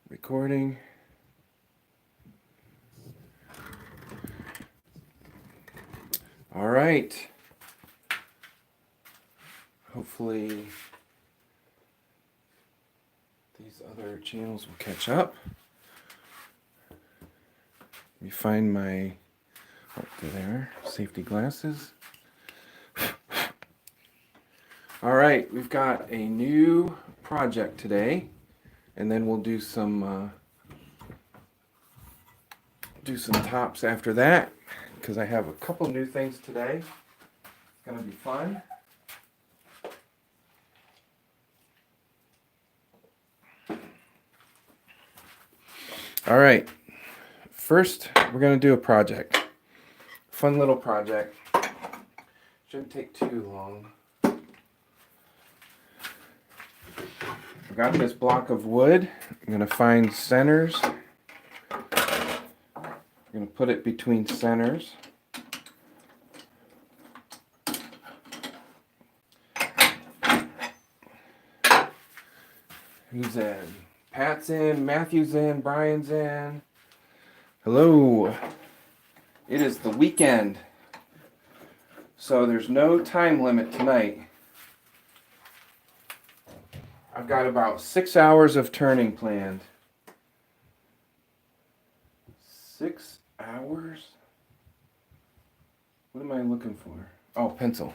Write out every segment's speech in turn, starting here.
Recording. All right. Hopefully these other channels will catch up. Let me find my, oh, there, safety glasses. All right, we've got a new project today, and then we'll do some tops after that, because I have a couple new things today. It's gonna be fun. All right, first we're gonna do a project. Fun little project. Shouldn't take too long. I've got this block of wood. I'm gonna find centers. I'm gonna put it between centers. Who's in? Pat's in, Matthew's in, Brian's in. Hello. It is the weekend, so there's no time limit tonight. I've got about 6 hours of turning planned. 6 hours? What am I looking for? Oh, pencil.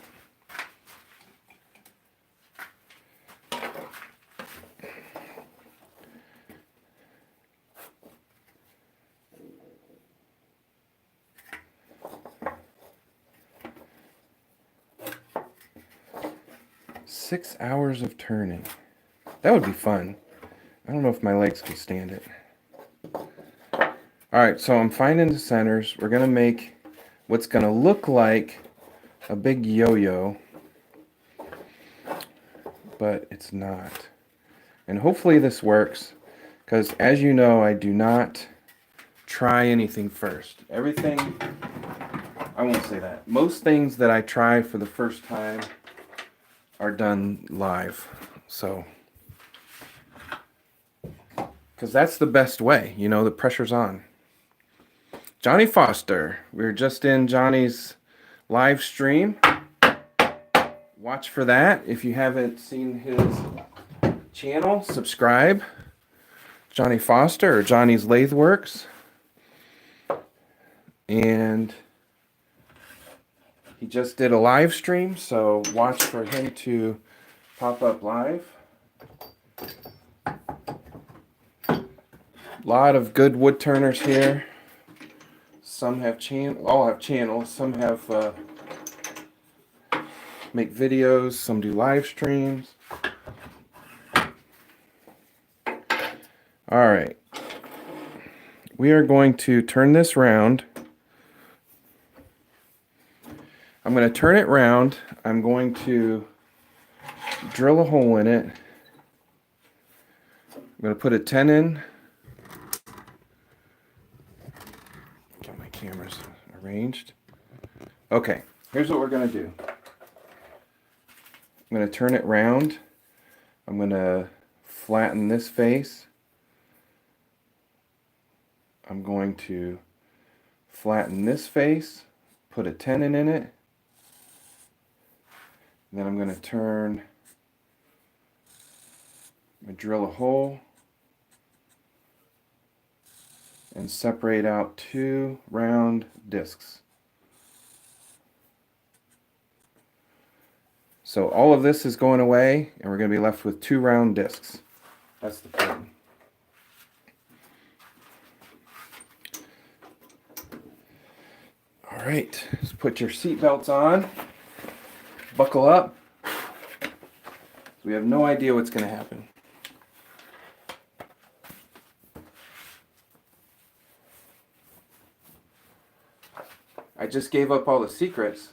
Six hours of turning. That would be fun. I don't know if my legs could stand it. Alright, so I'm finding the centers. We're going to make what's going to look like a big yo-yo, but it's not. And hopefully this works, because as you know, I do not try anything first. Everything, I won't say that. Most things that I try for the first time are done live. So, because that's the best way, you know, the pressure's on. Johnny Foster, we were just in Johnny's live stream. Watch for that. If you haven't seen his channel, subscribe. Johnny Foster, or Johnny's Lathe Works. And he just did a live stream, so watch for him to pop up live. A lot of good wood turners here. Some have all have channels. Some have make videos. Some do live streams. All right. We are going to turn this round. I'm going to turn it round. I'm going to drill a hole in it. I'm going to put a 10 in. Get my cameras arranged. Okay, here's what we're going to do. I'm going to turn it round. I'm going to flatten this face. I'm going to flatten this face, put a tenon in it. Then I'm going to turn, I'm going to drill a hole and separate out 2 round discs. So all of this is going away, and we're going to be left with 2 round discs. That's the plan. All right, so put your seat belts on. Buckle up. We have no idea what's going to happen. I just gave up all the secrets.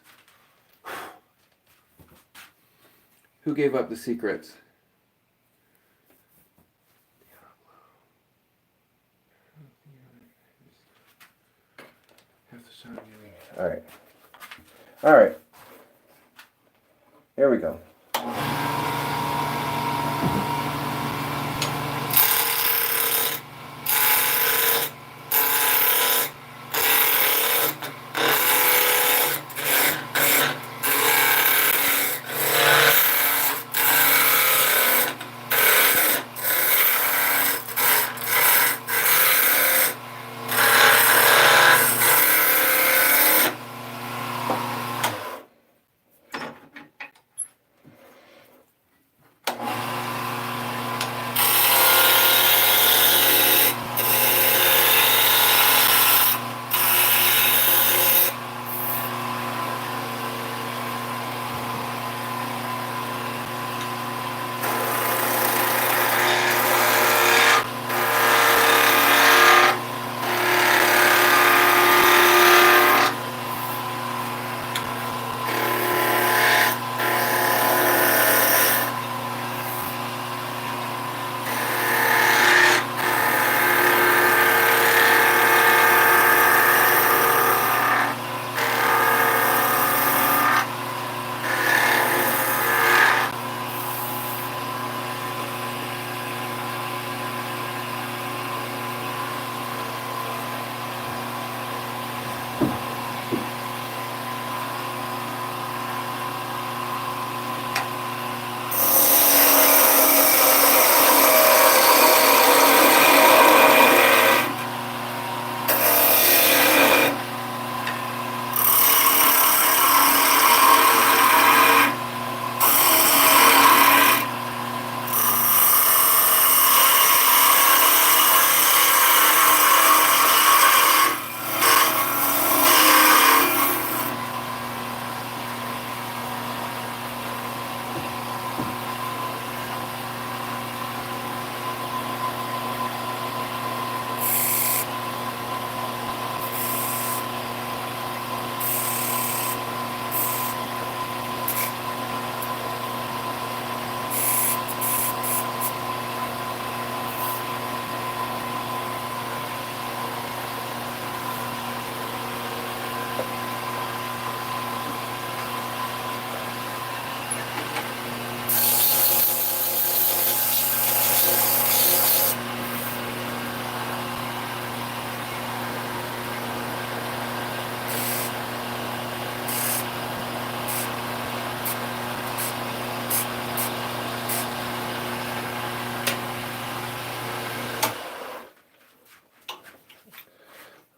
Who gave up the secrets? All right. All right. Here we go.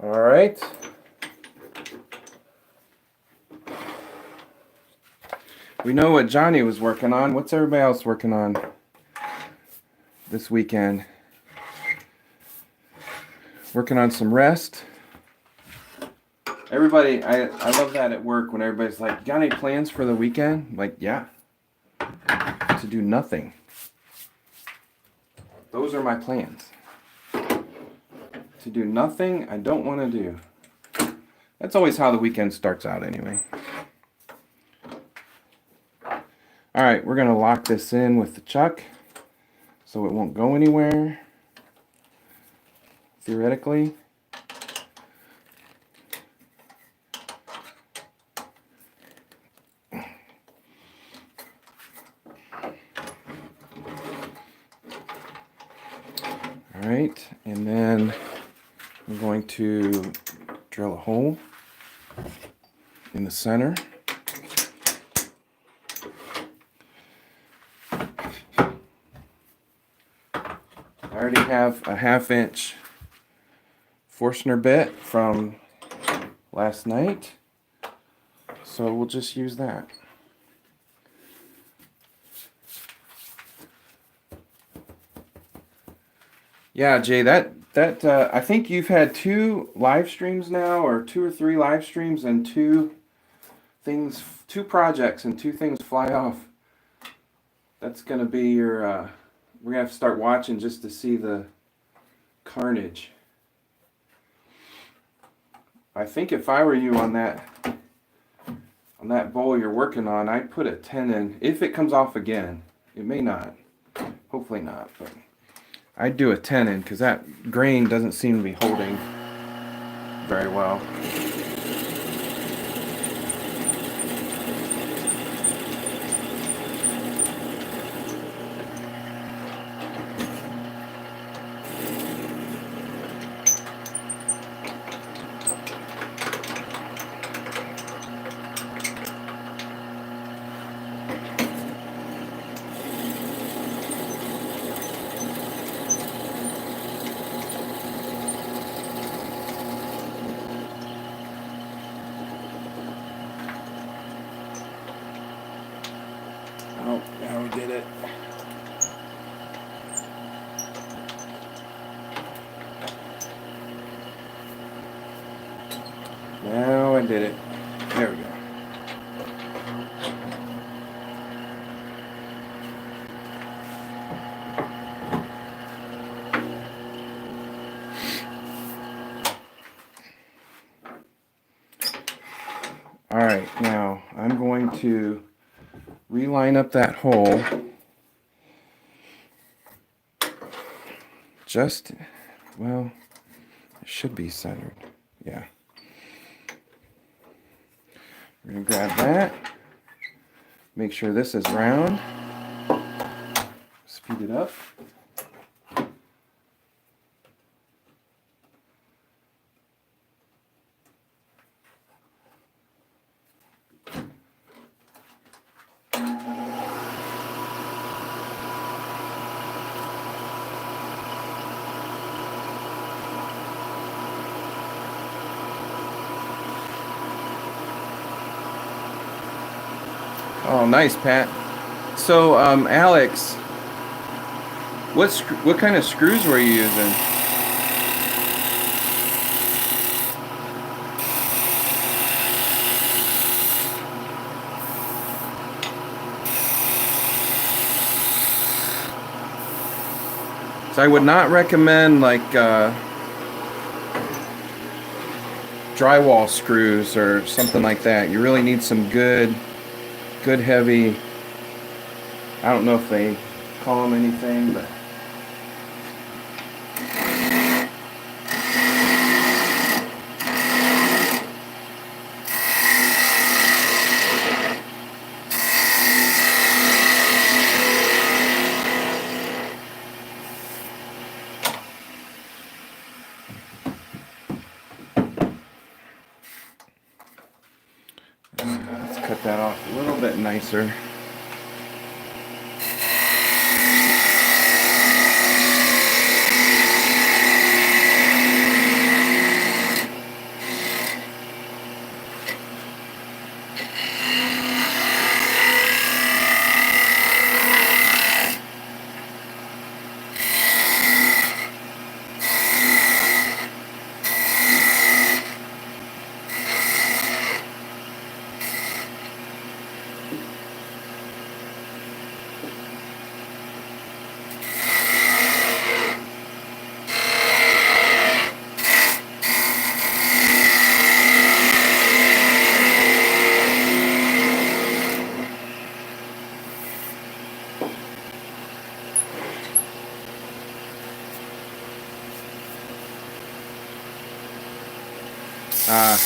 All right. We know what Johnny was working on. What's everybody else working on this weekend? Working on some rest. Everybody, I love that at work when everybody's like, got any plans for the weekend? Like, yeah. To do nothing. Those are my plans. To do nothing I don't want to do. That's always how the weekend starts out anyway. Alright, we're going to lock this in with the chuck so it won't go anywhere, theoretically. Alright, and then I'm going to drill a hole in the center. I already have a 1/2 inch Forstner bit from last night, so we'll just use that. Yeah, Jay, that I think you've had 2 live streams now, or 2 or 3 live streams, and 2 projects, and 2 things fly off. That's gonna be your. We're gonna have to start watching just to see the carnage. I think if I were you on that bowl you're working on, I'd put a 10 in. If it comes off again, it may not. Hopefully not, but I'd do a 10 in because that grain doesn't seem to be holding very well. Oh, now we did it. Now I did it. There we go. All right, now I'm going to reline up that hole. Just, well, it should be centered. Yeah. We're going to grab that. Make sure this is round. Speed it up. Oh, nice, Pat. So, Alex, what kind of screws were you using? So I would not recommend like drywall screws or something like that. You really need some good heavy, I don't know if they call them anything, but let's cut that off a little bit nicer. Uh,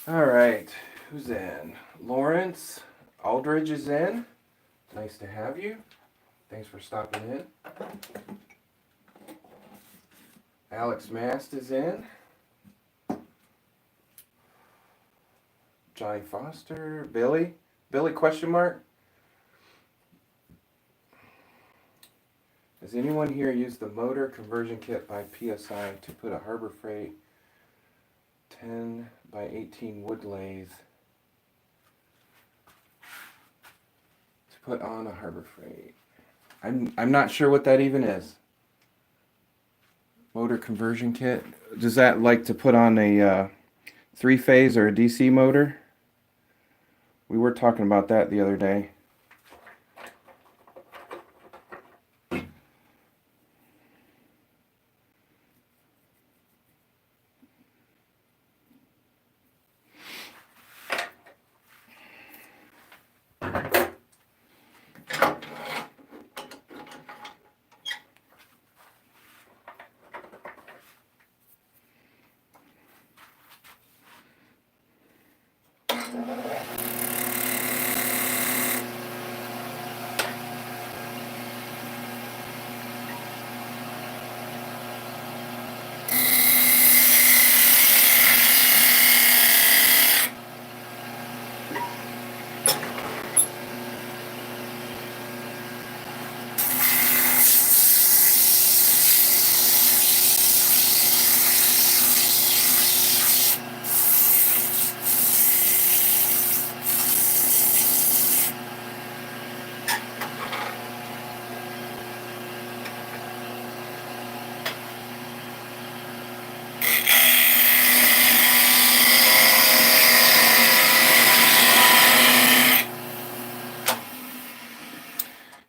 all right, who's in? Lawrence Aldridge is in. Nice to have you. Thanks for stopping in. Alex Mast is in. Johnny Foster, Billy question mark. Does anyone here use the motor conversion kit by PSI to put a Harbor Freight 10 by 18 wood lathe to put on a Harbor Freight? I'm not sure what that even is. Motor conversion kit. Does that like to put on a 3-phase or a DC motor? We were talking about that the other day.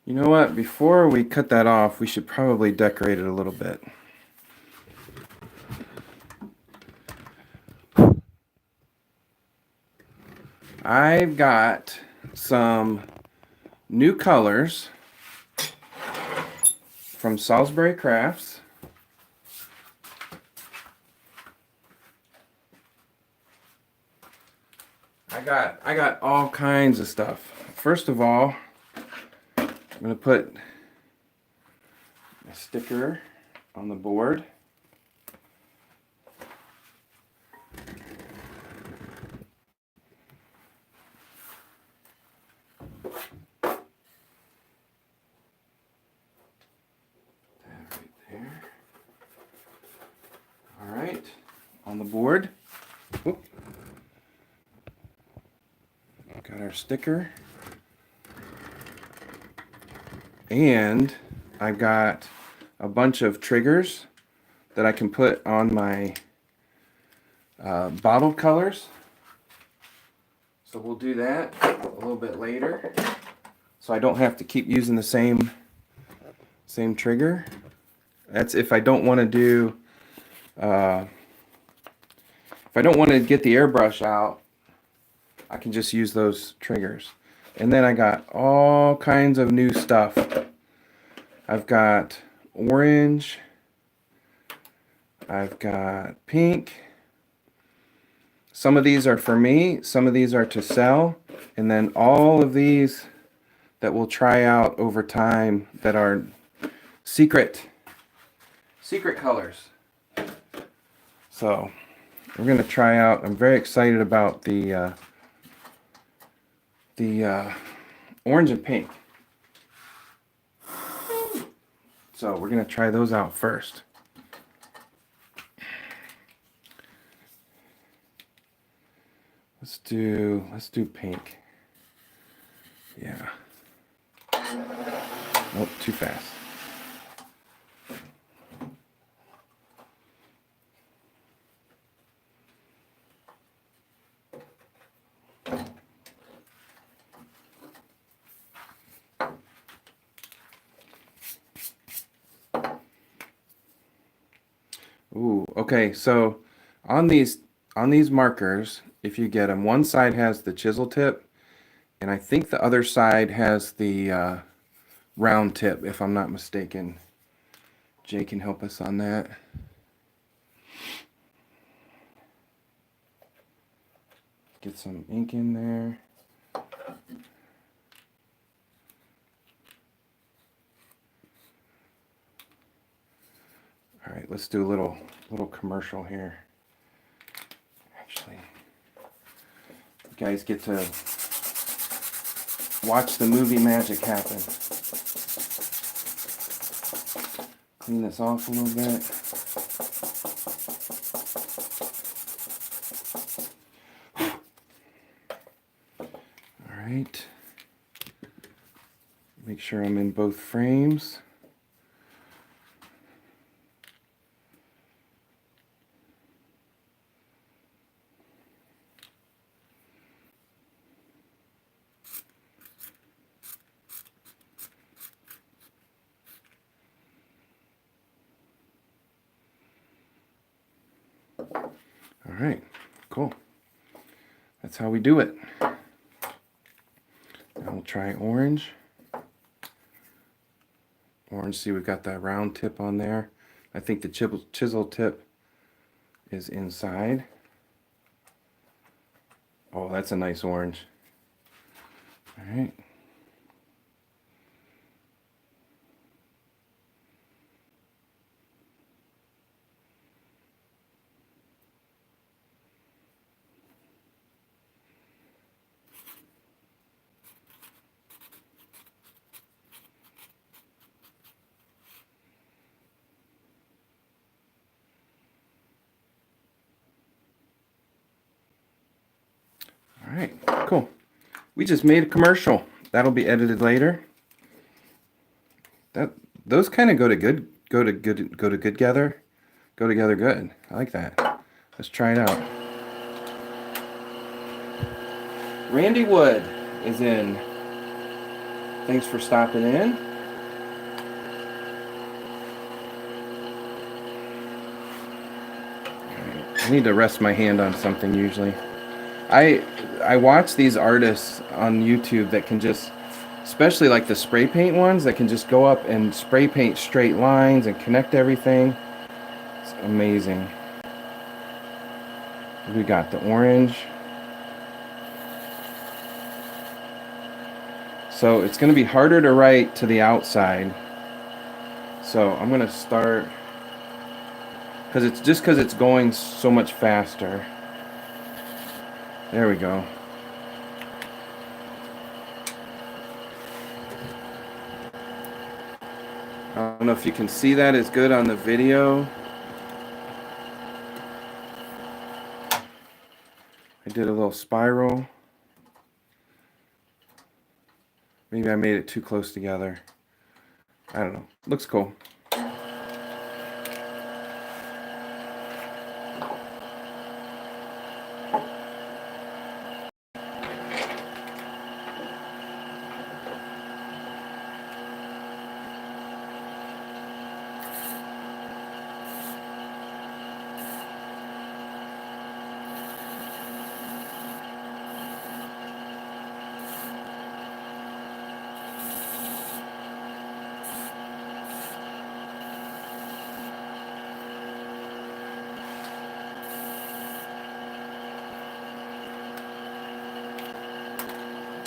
You know what? Before we cut that off, we should probably decorate it a little bit. I've got some new colors from Salisbury Crafts. I got all kinds of stuff. First of all, I'm going to put a sticker on the board. That right there. All right, on the board. Whoop. Got our sticker. And I've got a bunch of triggers that I can put on my bottle colors. So we'll do that a little bit later. So I don't have to keep using the same trigger. That's if I don't want to do, if I don't want to get the airbrush out, I can just use those triggers. And then I got all kinds of new stuff. I've got orange. I've got pink. Some of these are for me. Some of these are to sell. And then all of these that we'll try out over time that are secret colors. So we're going to try out. I'm very excited about the orange and pink. So we're going to try those out first. Let's do pink. Yeah. Oh, too fast. Ooh, okay, so on these markers, if you get them, one side has the chisel tip, and I think the other side has the round tip, if I'm not mistaken. Jay can help us on that. Get some ink in there. All right, let's do a little commercial here. Actually, you guys get to watch the movie magic happen. Clean this off a little bit. All right. Make sure I'm in both frames. All right, cool. That's how we do it. Now we'll try orange. Orange, see we've got that round tip on there. I think the chisel tip is inside. Oh, that's a nice orange. All right. All right, cool. We just made a commercial. That'll be edited later. Those kind of go together good. I like that. Let's try it out. Randy Wood is in. Thanks for stopping in. I need to rest my hand on something usually. I watch these artists on YouTube that can just, especially like the spray paint ones, that can just go up and spray paint straight lines and connect everything. It's amazing. We got the orange. So it's going to be harder to write to the outside. So I'm going to start, because it's going so much faster. There we go. I don't know if you can see that as good on the video. I did a little spiral. Maybe I made it too close together. I don't know. Looks cool.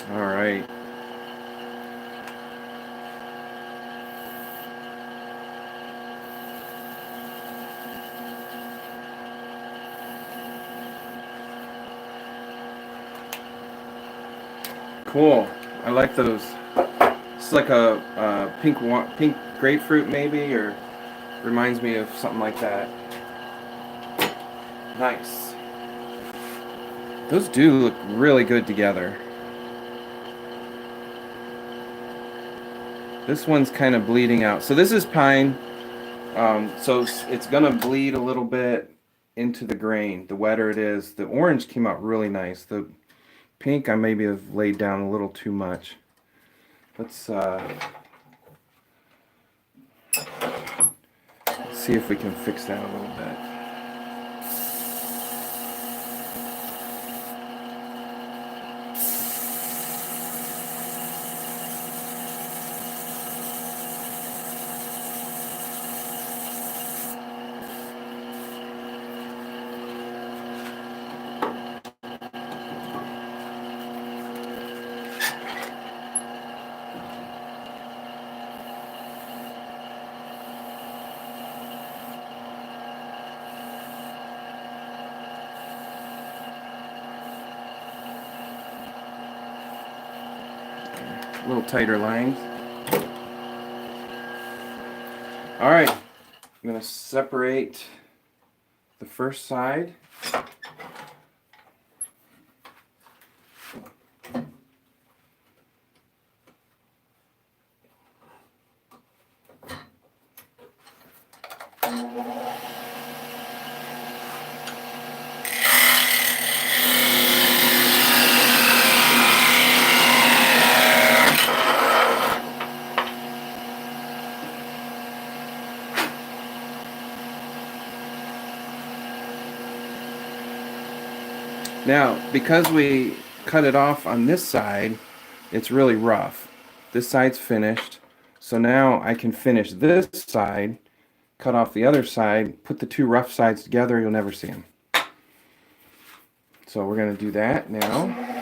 All right. Cool. I like those. It's like a pink grapefruit maybe, or reminds me of something like that. Nice. Those do look really good together. This one's kind of bleeding out. So this is pine. So it's gonna bleed a little bit into the grain. The wetter it is, the orange came out really nice. The pink I maybe have laid down a little too much. Let's see if we can fix that a little bit. A little tighter lines. All right, I'm gonna separate the first side. Now, because we cut it off on this side, it's really rough. This side's finished. So now I can finish this side, cut off the other side, put the two rough sides together, you'll never see them. So we're going to do that now.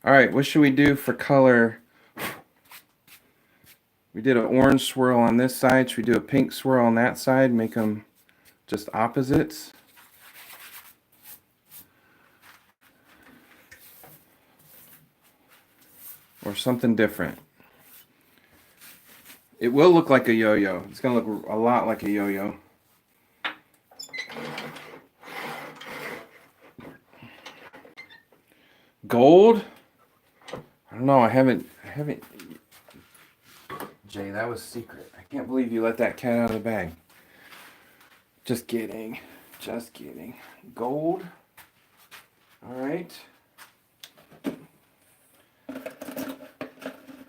All right, what should we do for color? We did an orange swirl on this side. Should we do a pink swirl on that side? Make them just opposites. Or something different. It will look like a yo-yo. It's going to look a lot like a yo-yo. Gold? I don't know. I haven't. Jay, that was secret. I can't believe you let that cat out of the bag. Just kidding. Just kidding. Gold. All right.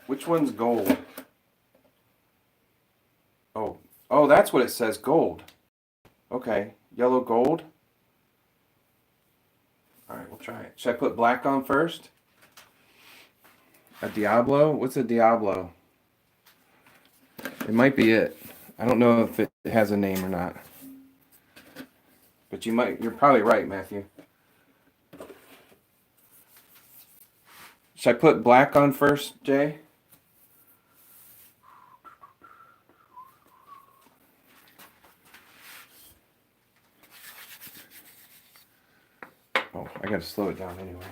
Which one's gold? Oh, that's what it says, gold. Okay, yellow gold. All right, we'll try it. Should I put black on first? A Diablo? What's a Diablo? It might be it. I don't know if it has a name or not. But you're probably right, Matthew. Should I put black on first, Jay? Oh, I gotta slow it down anyway.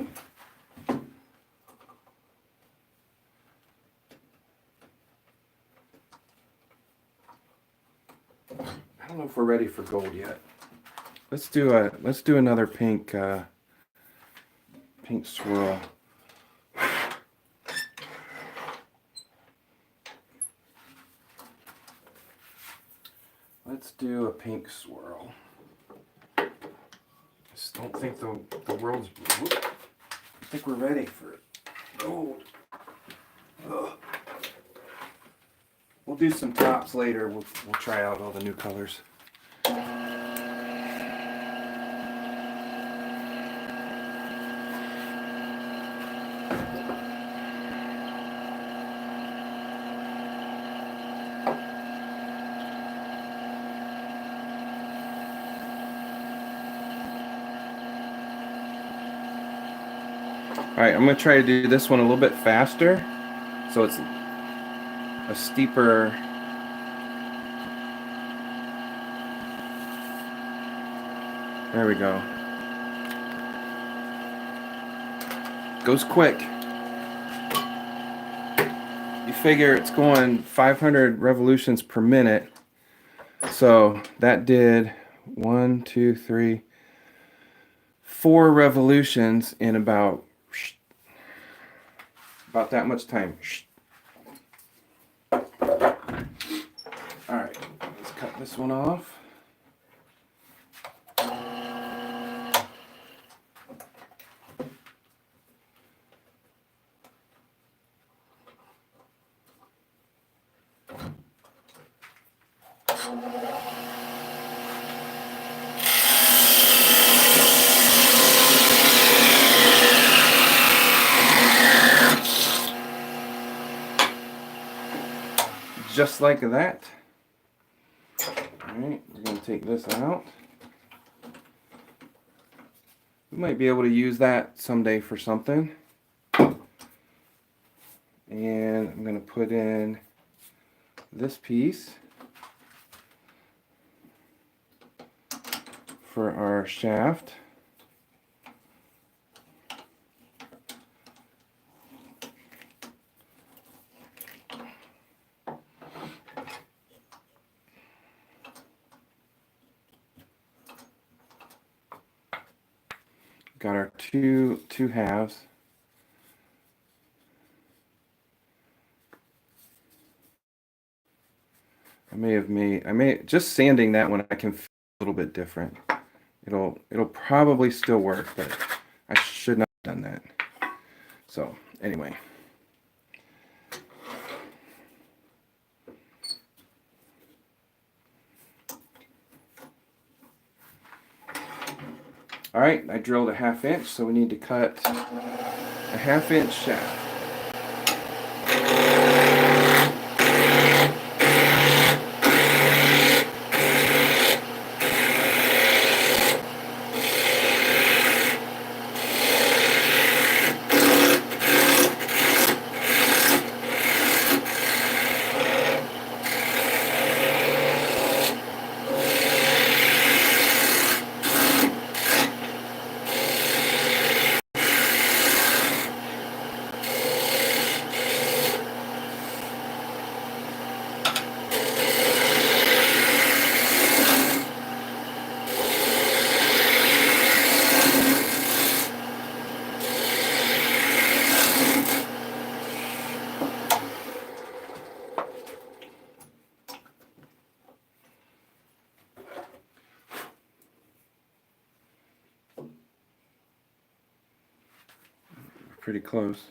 I don't know if we're ready for gold yet. Let's do another pink swirl. Let's do a pink swirl. I just don't think the world's... Whoop, I think we're ready for gold. Ugh. We'll do some tops later. We'll try out all the new colors. All right, I'm going to try to do this one a little bit faster, so it's a steeper. There we go. Goes quick. You figure it's going 500 revolutions per minute, so that did 1, 2, 3, 4 revolutions in about that much time. All right, let's cut this one off. Just like that. All right, we're going to take this out. We might be able to use that someday for something. And I'm going to put in this piece for our shaft. Got our two halves. I may just sanding that one, I can feel a little bit different. It'll probably still work, but I should not have done that. So anyway. All right, I drilled a 1/2 inch, so we need to cut a 1/2 inch shaft. Pretty close.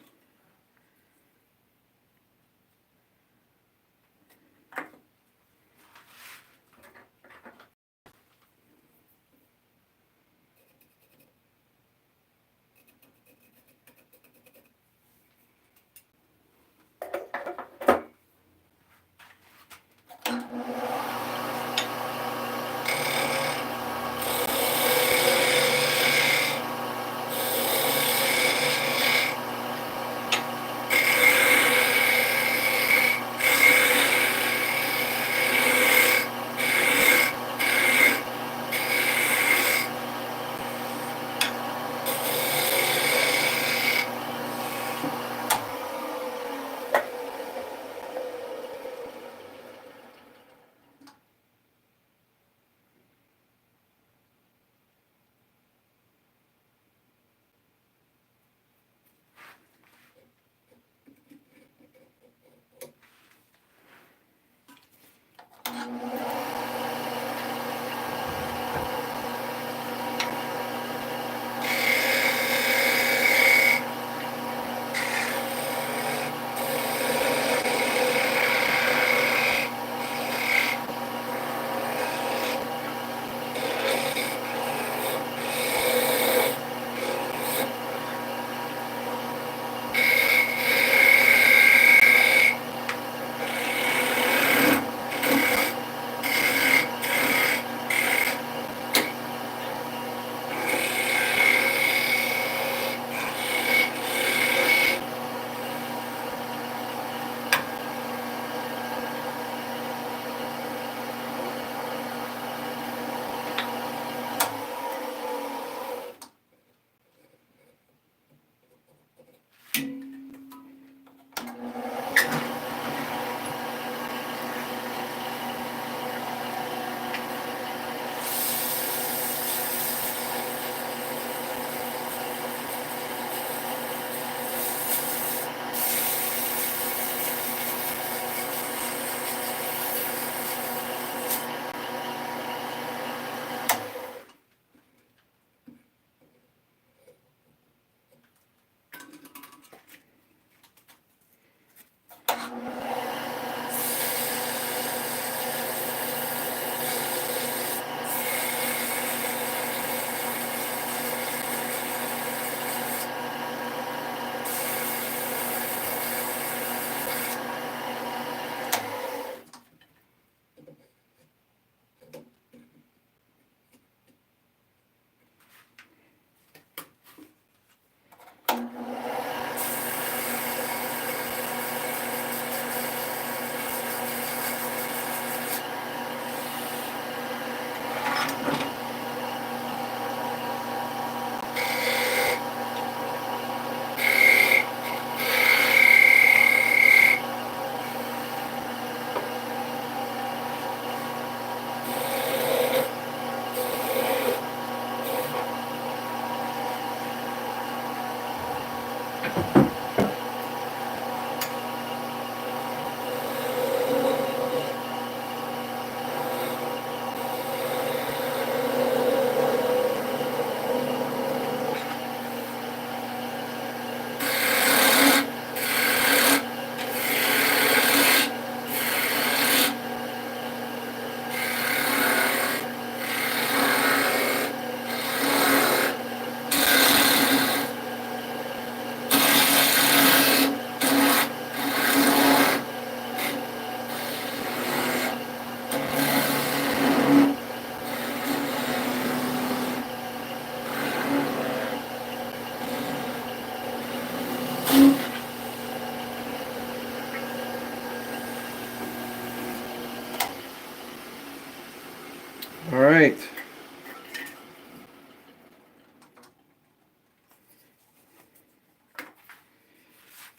All right.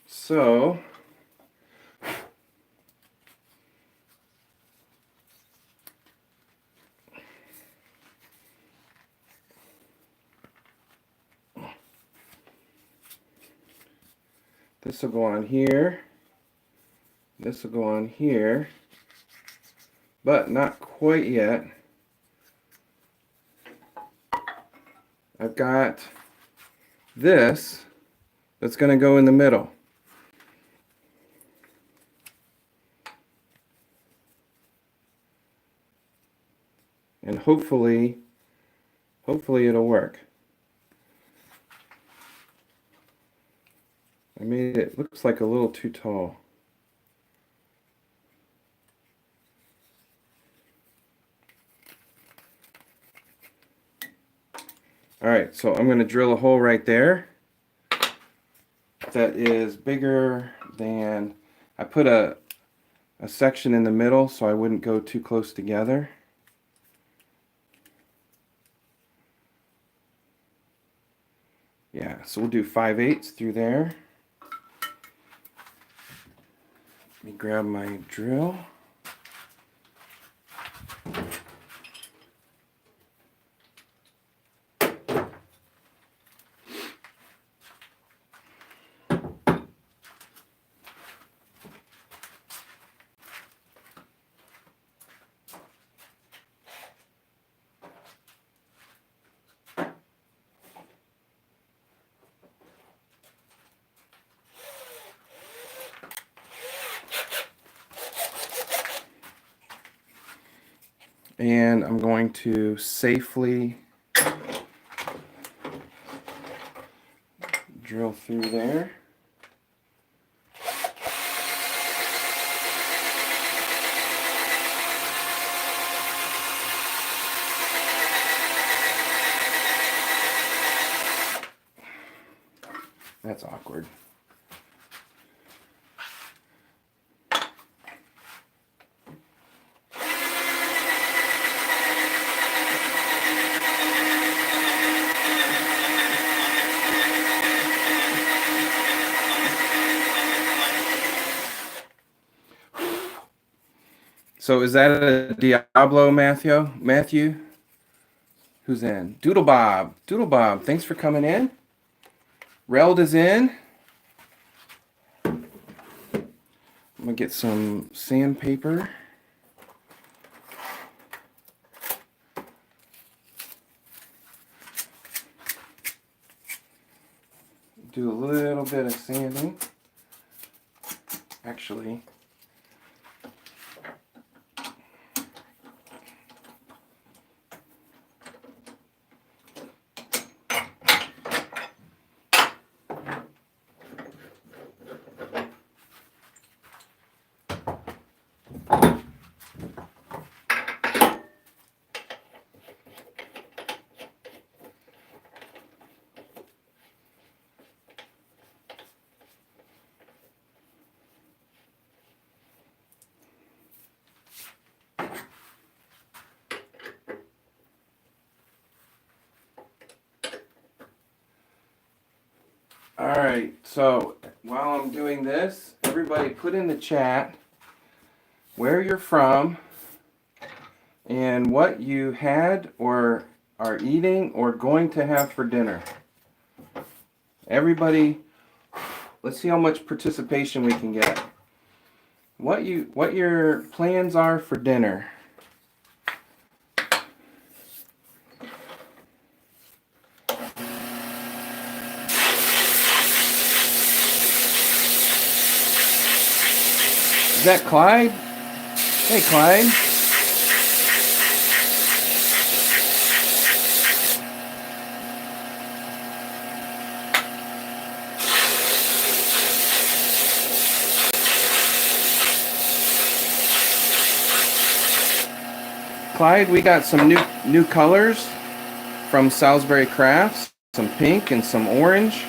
So this will go on here. This will go on here, but not quite yet. I've got this that's going to go in the middle. And hopefully it'll work. I made it, looks like a little too tall. All right, so I'm going to drill a hole right there that is bigger than, I put a section in the middle so I wouldn't go too close together. Yeah, so we'll do 5/8 through there. Let me grab my drill. And I'm going to safely drill through there. That's awkward. So is that a Diablo, Matthew? Who's in? Doodle Bob, thanks for coming in. Reld is in. I'm gonna get some sandpaper. Do a little bit of sanding. Actually, all right, so while I'm doing this, everybody put in the chat where you're from and what you had or are eating or going to have for dinner. Everybody, let's see how much participation we can get. What your plans are for dinner. Is that Clyde? Hey, Clyde. Clyde, we got some new colors from Salisbury Crafts, some pink and some orange.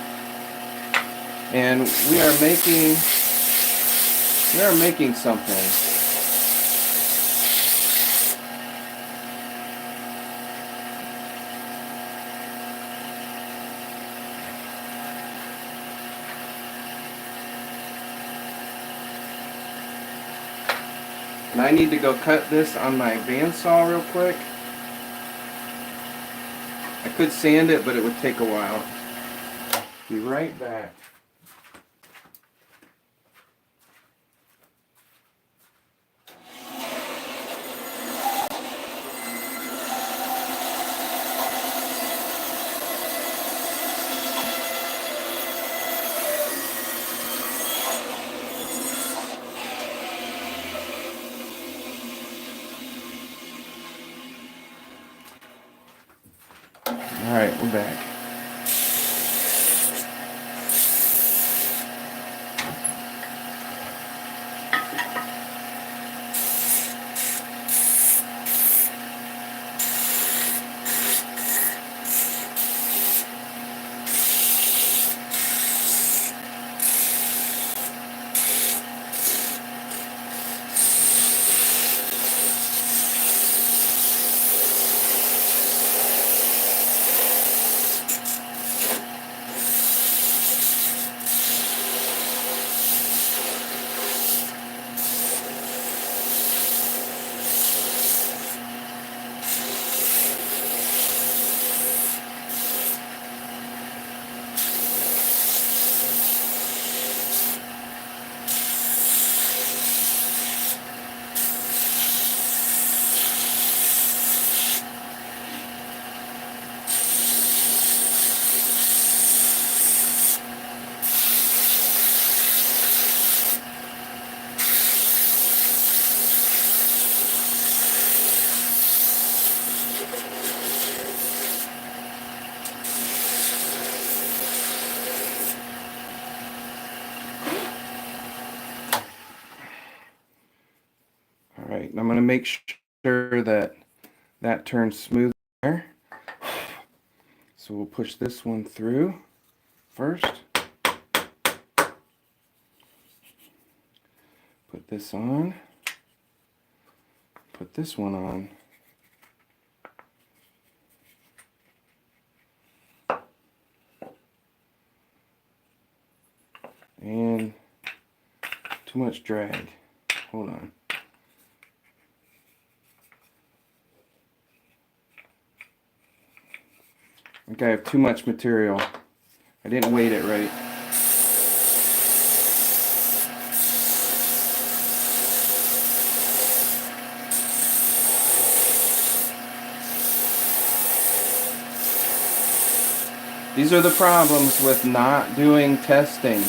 And we are making something. And I need to go cut this on my bandsaw real quick. I could sand it, but it would take a while. Be right back. All right, we're back. All right, I'm going to make sure that that turns smooth there. So we'll push this one through first. Put this on. Put this one on. And too much drag. Hold on. I think I have too much material. I didn't weight it right. These are the problems with not doing testing.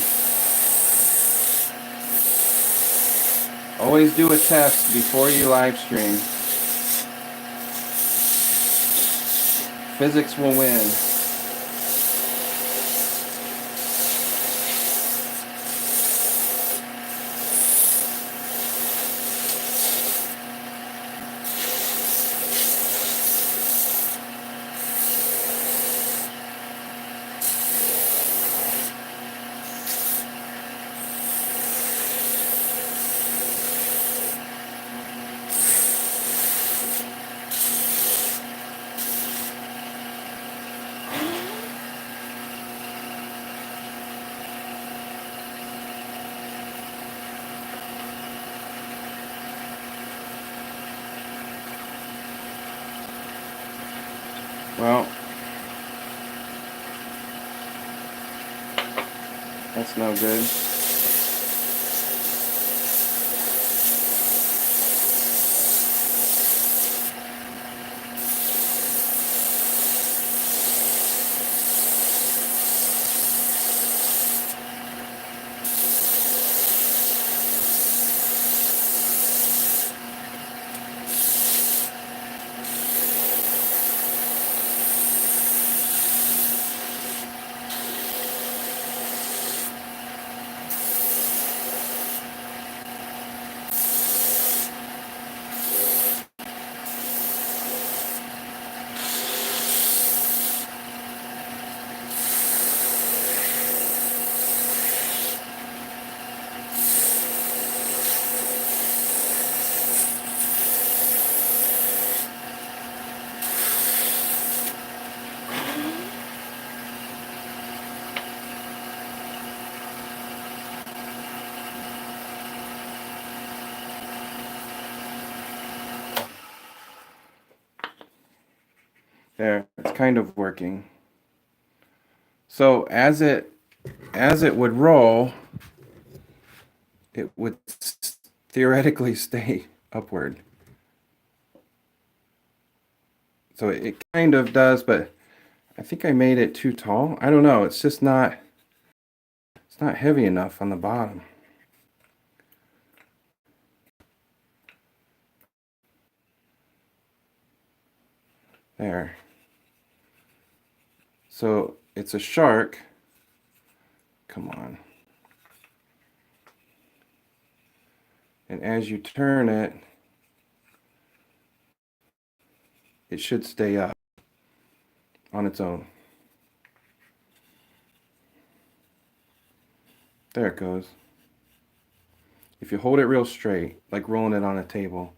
Always do a test before you live stream. Physics will win. Well, that's no good. There, it's kind of working. So as it would roll, it would theoretically stay upward. So it kind of does, but I think I made it too tall. I don't know. It's just not, it's not heavy enough on the bottom. There. So it's a shark. Come on. And as you turn it, it should stay up on its own. There it goes. If you hold it real straight, like rolling it on a table,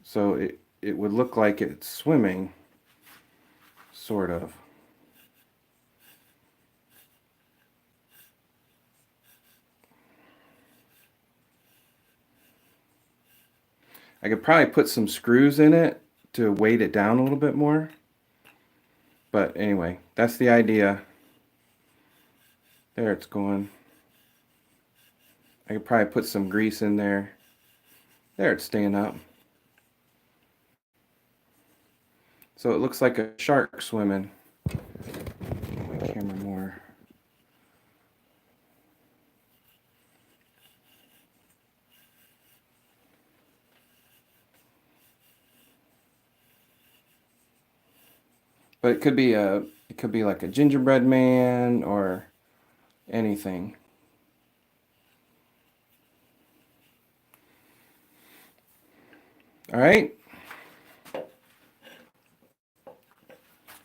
so it would look like it's swimming, sort of. I could probably put some screws in it to weight it down a little bit more. But anyway, that's the idea. There it's going. I could probably put some grease in there. There it's staying up. So it looks like a shark swimming. My camera more. But it could be like a gingerbread man or anything. All right.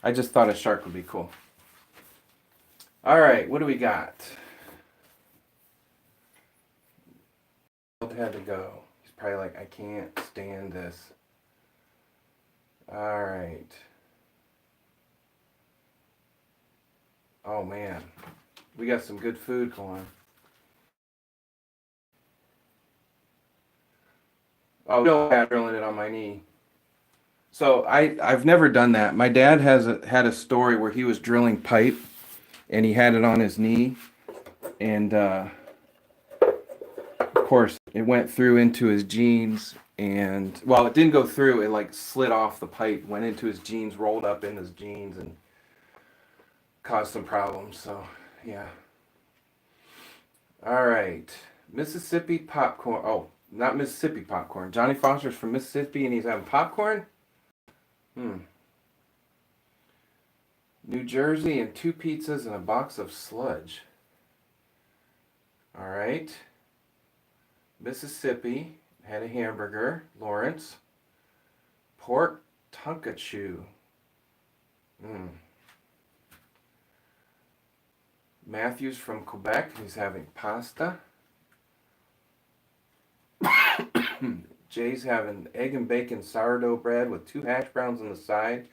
I just thought a shark would be cool. All right, what do we got? Had to go. He's probably like, I can't stand this. All right. Oh man, we got some good food going. Oh, no, I'm drilling it on my knee. So I've never done that. My dad had a story where he was drilling pipe and he had it on his knee, and of course it went through into his jeans, and well, it didn't go through. It like slid off the pipe, went into his jeans, rolled up in his jeans, and caused some problems. So yeah. All right, Mississippi popcorn. Oh, not Mississippi popcorn. Johnny Foster's from Mississippi, and he's having popcorn. Hmm. New Jersey and 2 pizzas and a box of sludge. All right. Mississippi had a hamburger. Lawrence. Pork tonkatsu. Hmm. Matthew's from Quebec. He's having pasta. Jay's having egg and bacon sourdough bread with 2 hash browns on the side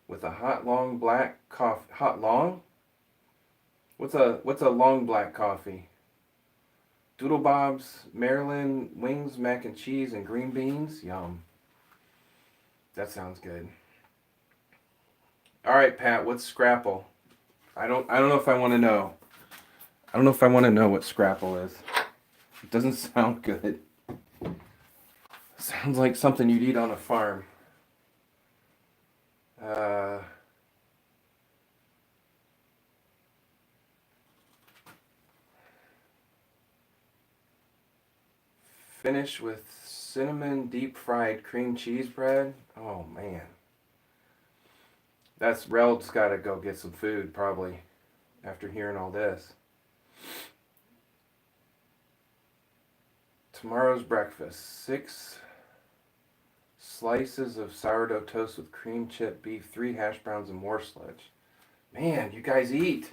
with a hot long black coffee. Hot long? What's a long black coffee? Doodle Bob's, Maryland, wings, mac and cheese, and green beans. Yum. That sounds good. All right, Pat. What's Scrapple? I don't know if I want to know. I don't know if I want to know what Scrapple is. It doesn't sound good. Sounds like something you'd eat on a farm. Uh, Finish with cinnamon deep fried cream cheese bread. Oh man. That's Rel's got to go get some food probably after hearing all this. Tomorrow's breakfast: 6 slices of sourdough toast with cream chip beef, 3 hash browns, and more sludge. Man, you guys eat.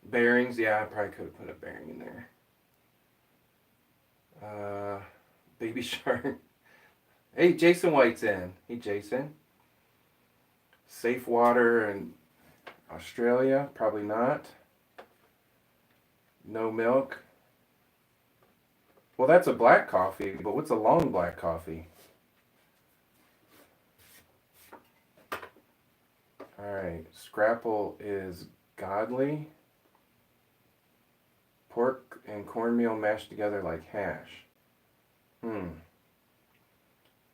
Bearings, yeah, I probably could have put a bearing in there. Baby shark. Hey, Jason White's in. Hey, Jason. Safe water in Australia? Probably not. No milk. Well, that's a black coffee, but what's a long black coffee? All right, scrapple is godly. Pork and cornmeal mashed together like hash.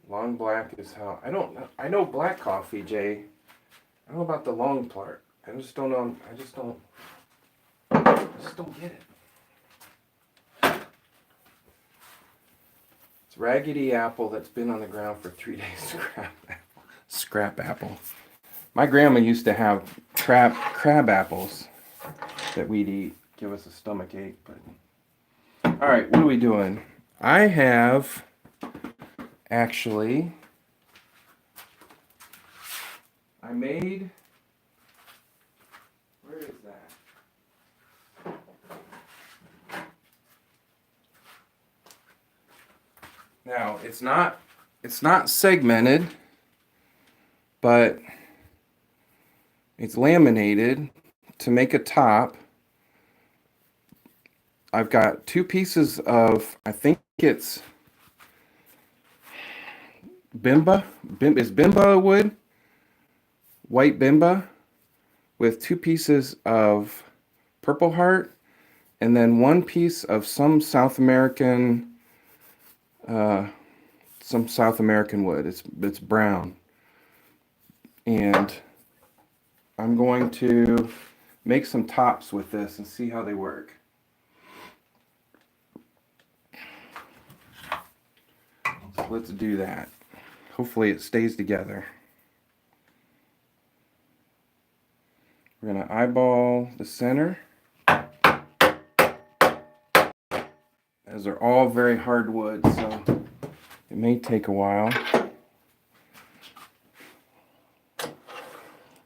Long black is how I don't know. I know black coffee, Jay. I don't know about the long part. I just don't know. I just don't get it. It's raggedy apple that's been on the ground for 3 days. Scrap apple. My grandma used to have crab apples that we'd eat. Give us a stomach ache. But all right, what are we doing? I have actually. I made. Where is that? Now it's not segmented, but it's laminated to make a top. I've got 2 pieces of, I think it's Bimba. Is Bimba wood? White Bimba with 2 pieces of Purple Heart and then 1 piece of some South American wood. It's brown. And I'm going to make some tops with this and see how they work. So let's do that. Hopefully it stays together. We're going to eyeball the center. As they're all very hard wood, so it may take a while.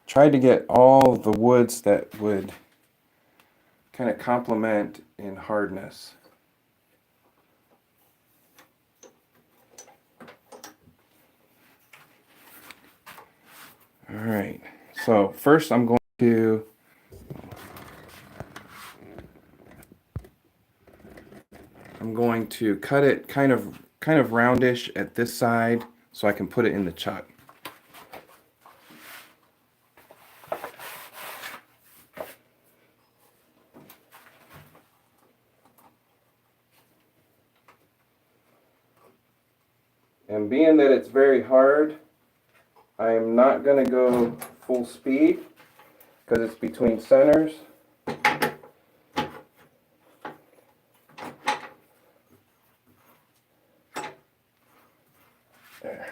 Tried to get all the woods that would kind of complement in hardness. All right, so first I'm going to cut it kind of roundish at this side so I can put it in the chuck. And being that it's very hard, I am not going to go full speed because it's between centers. There.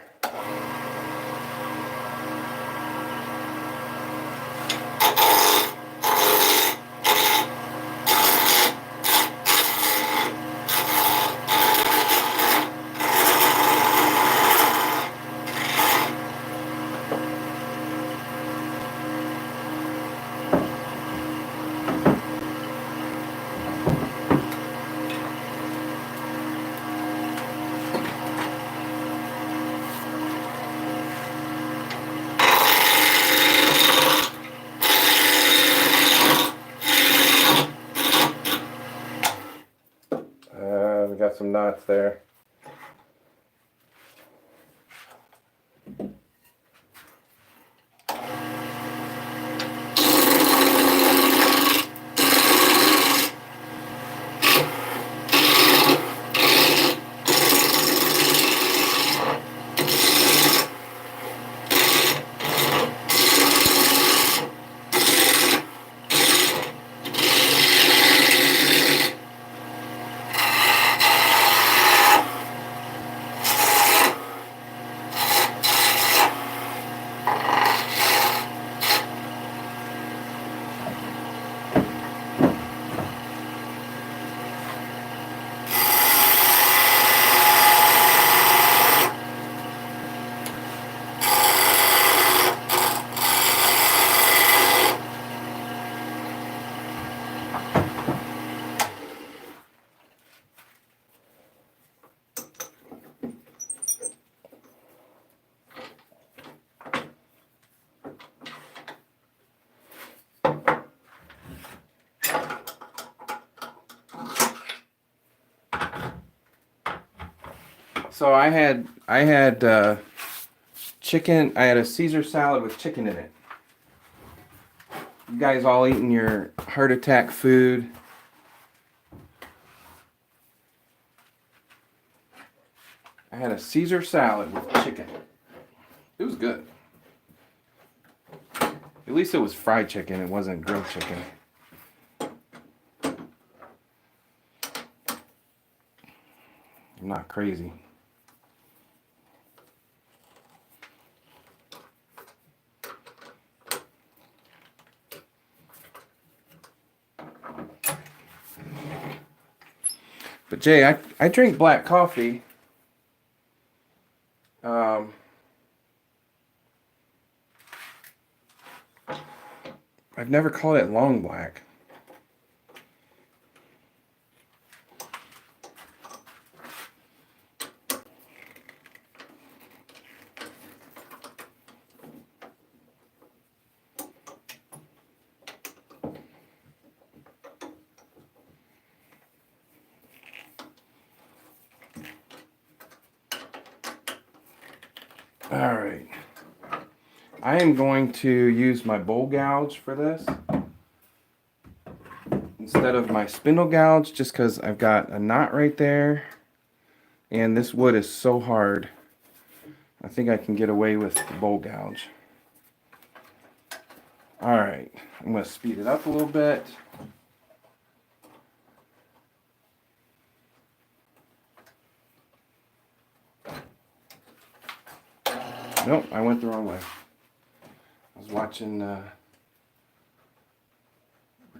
We got some knots there. So I had chicken. I had a Caesar salad with chicken in it. You guys all eating your heart attack food. I had a Caesar salad with chicken. It was good. At least it was fried chicken. It wasn't grilled chicken. I'm not crazy. But Jay, I drink black coffee. I've never called it long black. All right. I am going to use my bowl gouge for this instead of my spindle gouge, just because I've got a knot right there and this wood is so hard. I think I can get away with the bowl gouge. All right, I'm going to speed it up a little bit. Nope, I went the wrong way. I was watching, we're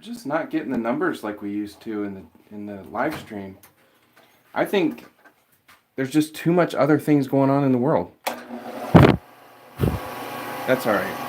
just not getting the numbers like we used to in the live stream. I think there's just too much other things going on in the world. That's all right.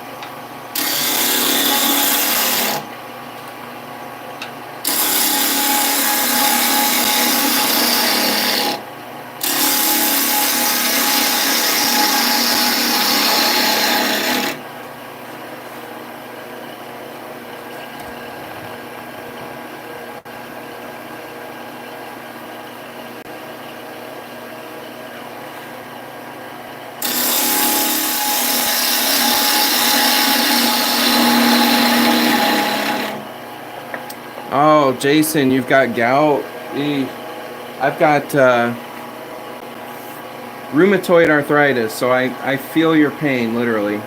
Oh, Jason, you've got gout. I've got rheumatoid arthritis, so I feel your pain, literally.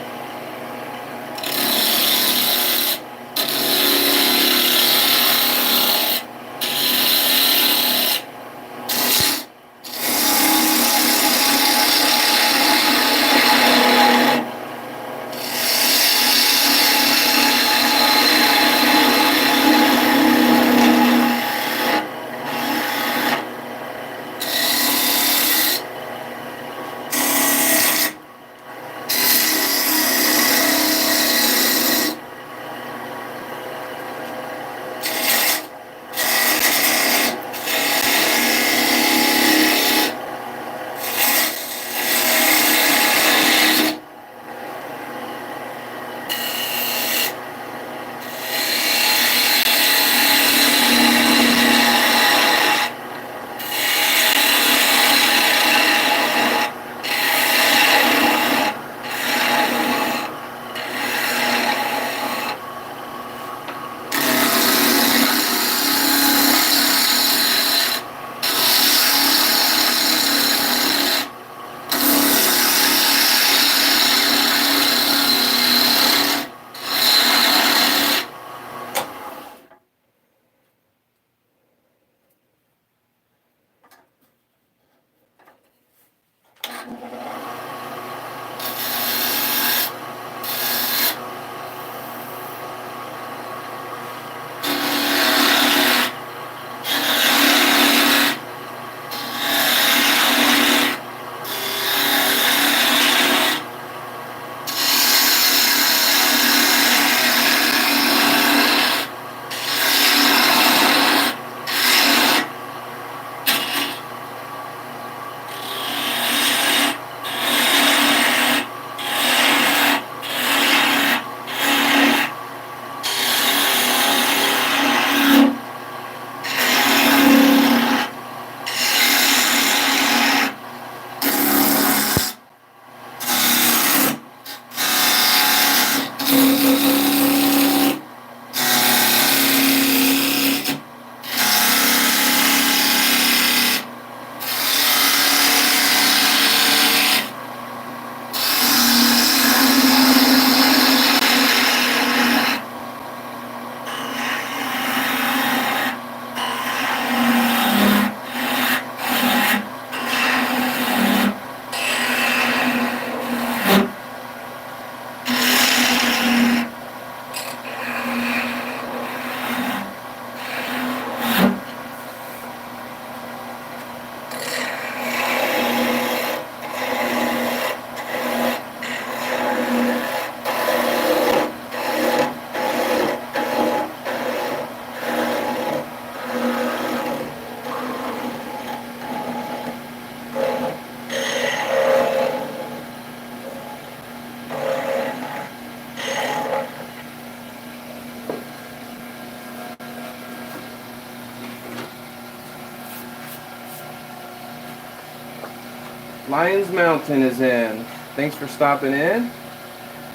Lions Mountain is in. Thanks for stopping in.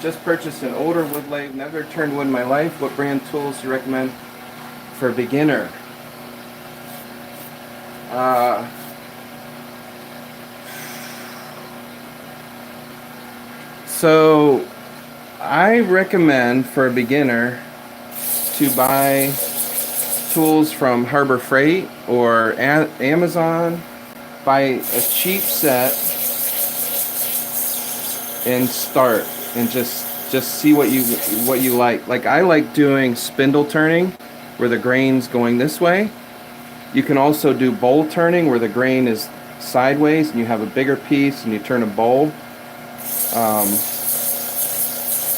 Just purchased an older wood lathe. Never turned wood in my life. What brand tools do you recommend for a beginner? So I recommend for a beginner to buy tools from Harbor Freight or Amazon. Buy a cheap set and start and just see what you like. Like I like doing spindle turning where the grain's going this way. You can also do bowl turning where the grain is sideways and you have a bigger piece and you turn a bowl.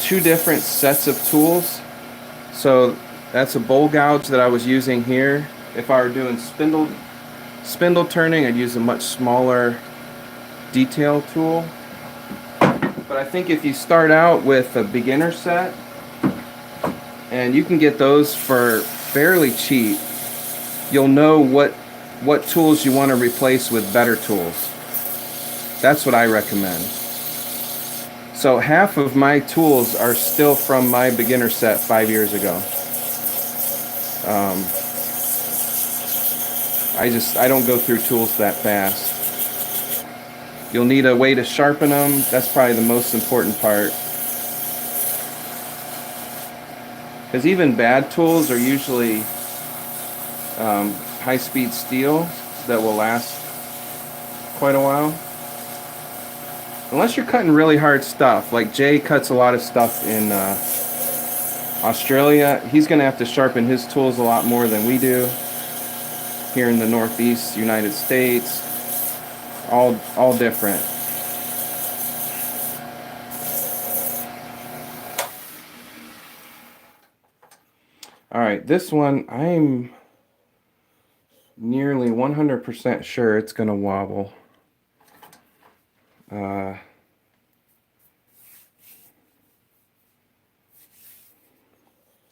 Two different sets of tools. So that's a bowl gouge that I was using here. If I were doing spindle turning, I'd use a much smaller detail tool. But I think if you start out with a beginner set, and you can get those for fairly cheap, you'll know what tools you want to replace with better tools. That's what I recommend. So half of my tools are still from my beginner set 5 years ago. I don't go through tools that fast. You'll need a way to sharpen them. That's probably the most important part. Because even bad tools are usually high-speed steel that will last quite a while. Unless you're cutting really hard stuff. Like Jay cuts a lot of stuff in Australia. He's going to have to sharpen his tools a lot more than we do here in the Northeast United States. All different. All right, this one I'm nearly 100% sure it's going to wobble.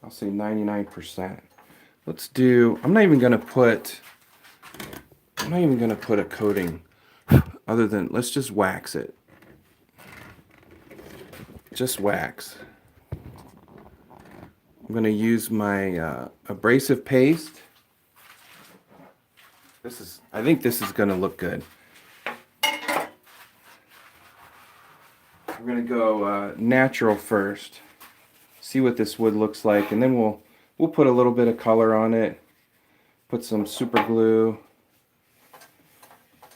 I'll say 99%. Let's do, I'm not even going to put a coating other than, let's just wax it. Just wax. I'm going to use my abrasive paste. I think this is going to look good. We're going to go natural first. See what this wood looks like, and then we'll put a little bit of color on it. Put some super glue.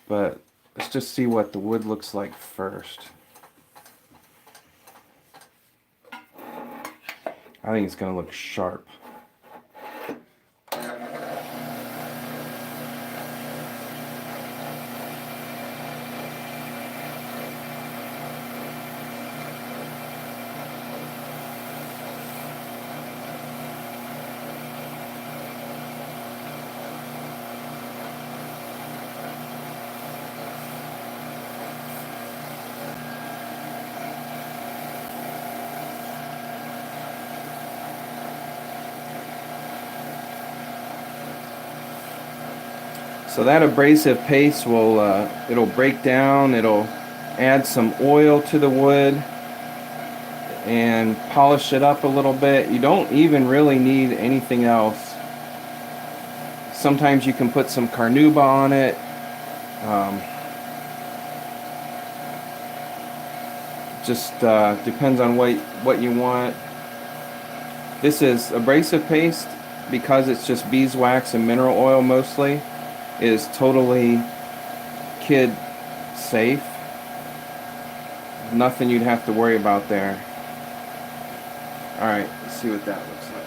But let's just see what the wood looks like first. I think it's going to look sharp. So that abrasive paste will, it'll break down, it'll add some oil to the wood and polish it up a little bit. You don't even really need anything else. Sometimes you can put some carnauba on it. Just depends on what you want. This is abrasive paste because it's just beeswax and mineral oil mostly. Is totally kid safe. Nothing you'd have to worry about there. Alright, let's see what that looks like.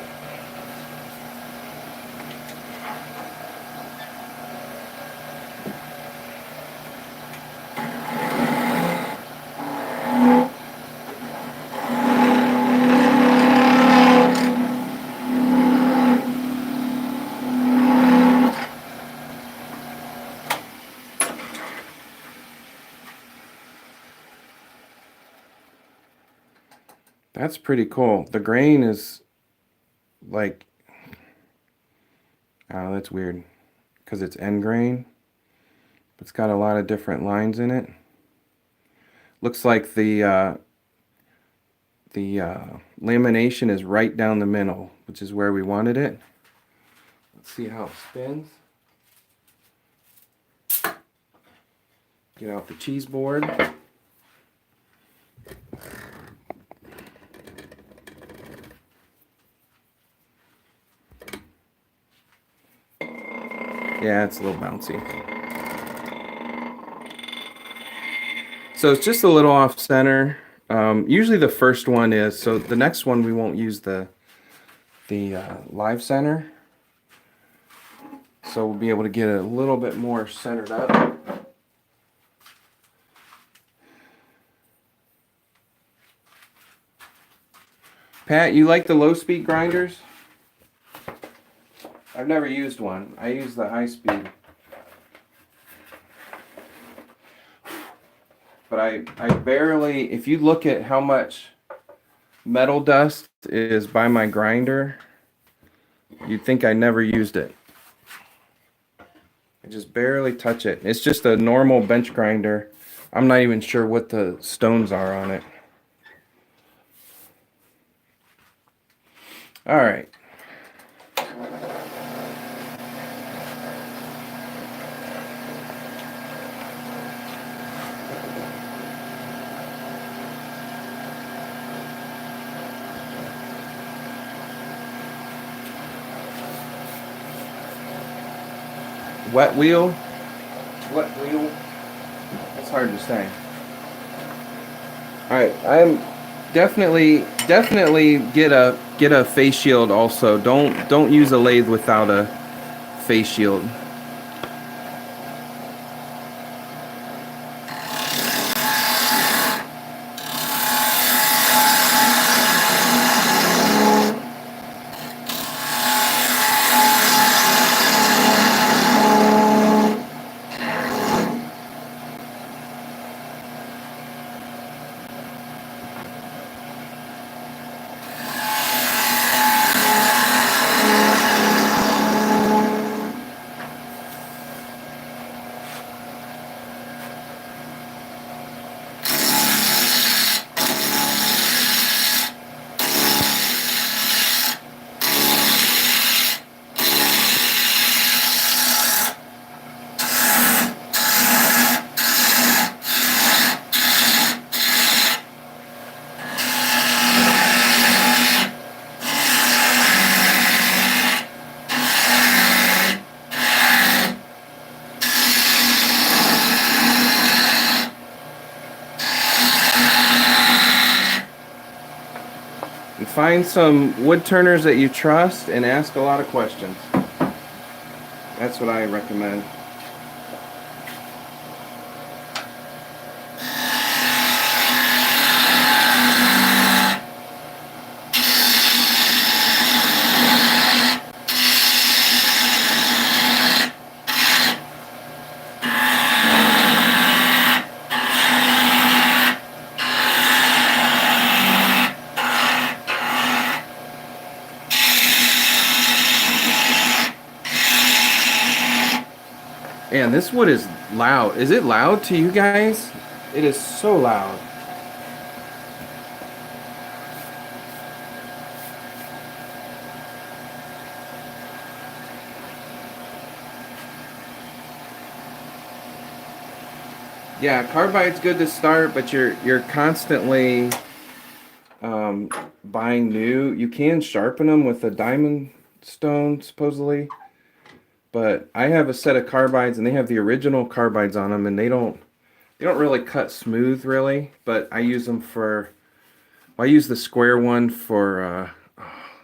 That's pretty cool. The grain is like, oh, that's weird because it's end grain. It's got a lot of different lines in it. Looks like the lamination is right down the middle, which is where we wanted it. Let's see how it spins. Get out the cheese board. Yeah, it's a little bouncy. So it's just a little off center. Usually the first one is, so the next one we won't use the live center. So we'll be able to get it a little bit more centered up. Pat, you like the low speed grinders? I've never used one. I use the high speed. But I barely, if you look at how much metal dust is by my grinder, you'd think I never used it. I just barely touch it. It's just a normal bench grinder. I'm not even sure what the stones are on it. All right. Wet wheel. Wet wheel. That's hard to say. All right, I'm definitely get a face shield also. Don't use a lathe without a face shield. Find some wood turners that you trust and ask a lot of questions. That's what I recommend. Man, this wood is loud. Is it loud to you guys? It is so loud. Yeah, carbide's good to start, but you're constantly buying new. You can sharpen them with a diamond stone, supposedly. But I have a set of carbides, and they have the original carbides on them, and they don't really cut smooth, really. But I use them for, well, I use the square one for,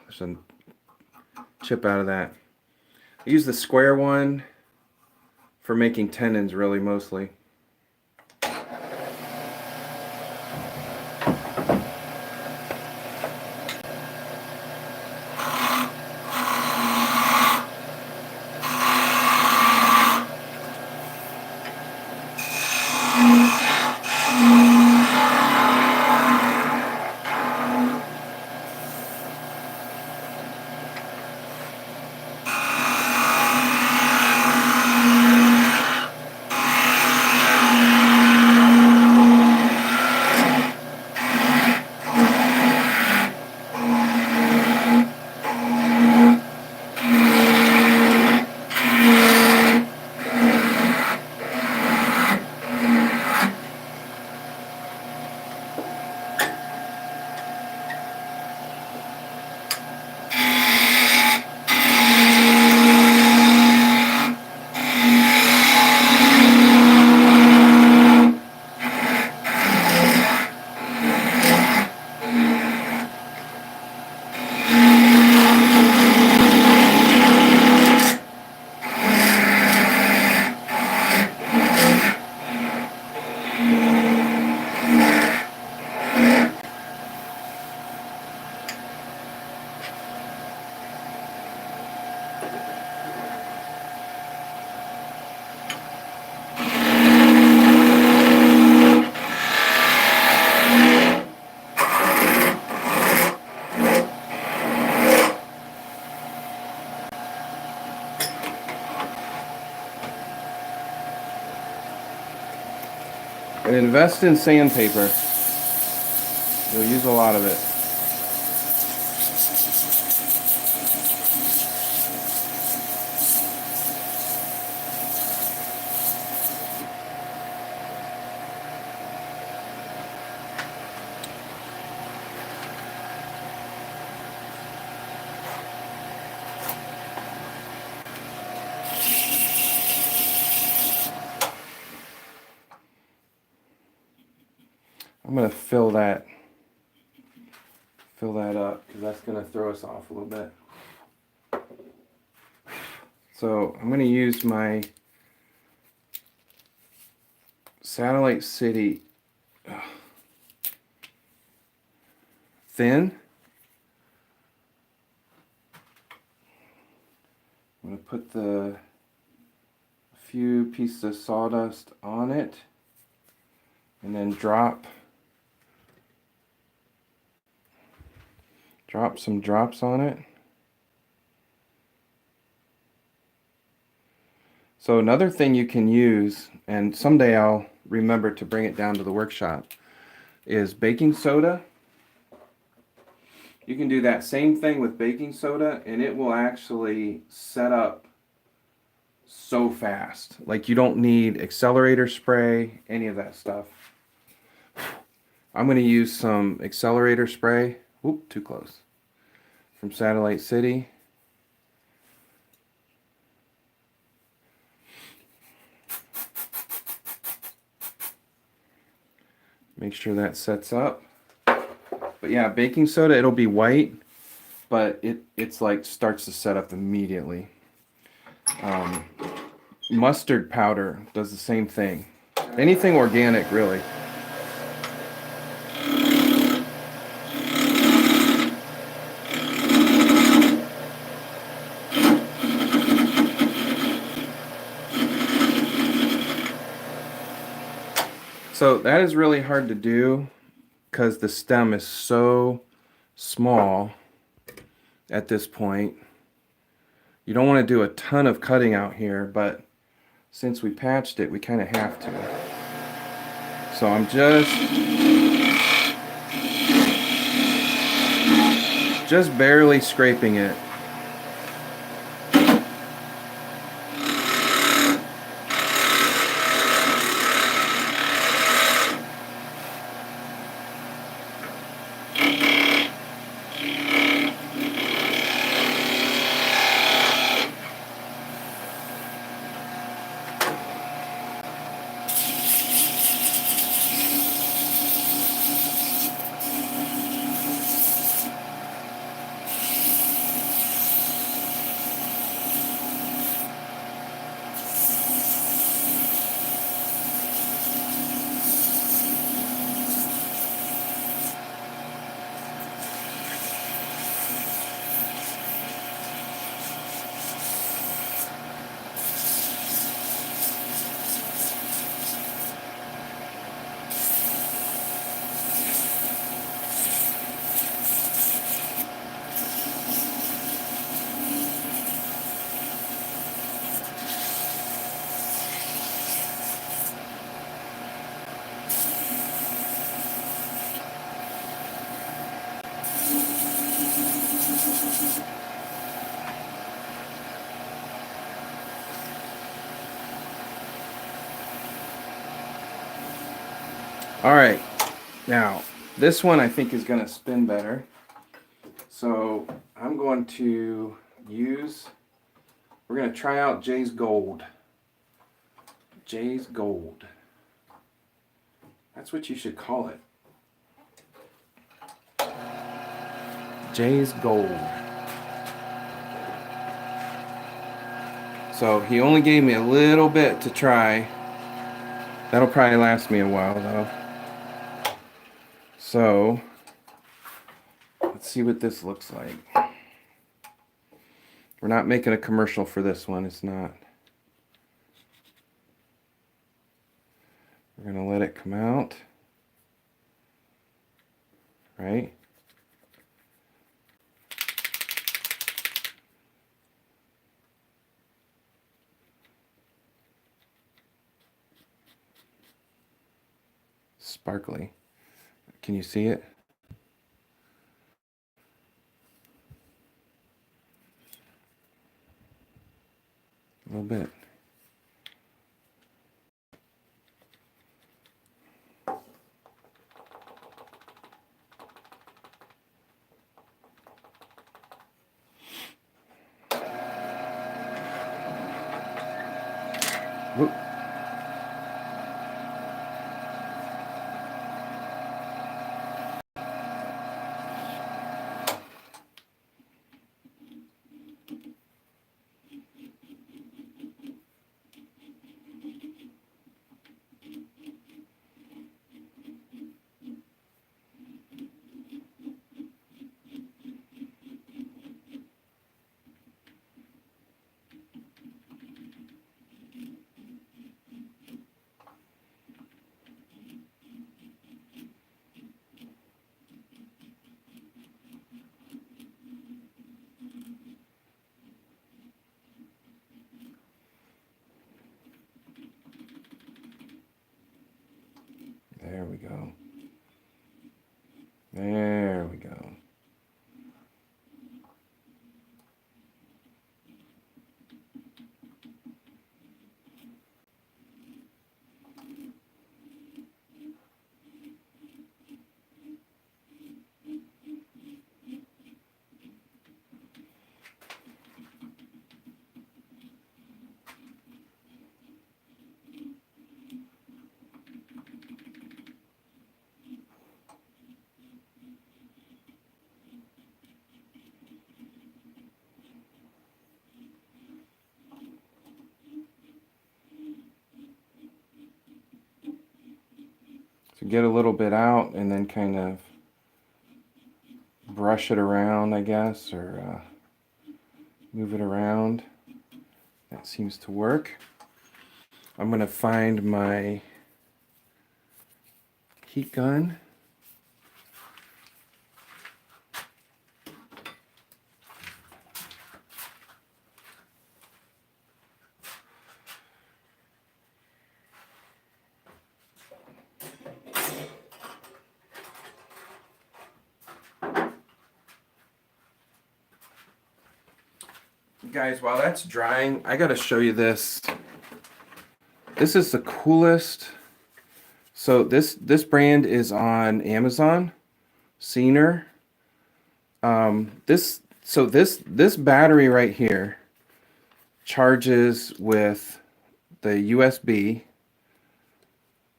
there's a chip out of that. I use the square one for making tenons, really, mostly. invest in sandpaper. You'll use a lot of it. I'm going to fill that up because that's going to throw us off a little bit. So I'm going to use my Satellite City thin. I'm going to put a few pieces of sawdust on it and then drop some drops on it. So another thing you can use, and someday I'll remember to bring it down to the workshop, is baking soda. You can do that same thing with baking soda and it will actually set up so fast. Like you don't need accelerator spray, any of that stuff. I'm going to use some accelerator spray. Oop, too close. From Satellite City. Make sure that sets up. But yeah, baking soda, it'll be white, but it's like starts to set up immediately. Mustard powder does the same thing. Anything organic, really. So that is really hard to do because the stem is so small at this point. You don't want to do a ton of cutting out here, but since we patched it, we kind of have to. So I'm just barely scraping it. All right, now this one I think is going to spin better. So I'm going to we're going to try out Jay's Gold. Jay's Gold. That's what you should call it. Jay's Gold. So he only gave me a little bit to try. That'll probably last me a while though. So let's see what this looks like. We're not making a commercial for this one. It's not. We're going to let it come out. Right? sparkly. Can you see it? A little bit. Whoop. There we go. There we go. So get a little bit out and then kind of brush it around, I guess, or move it around. That seems to work. I'm going to find my heat gun. Guys, while that's drying, I gotta show you this. This is the coolest. So this brand is on Amazon, Scener. This battery right here charges with the USB,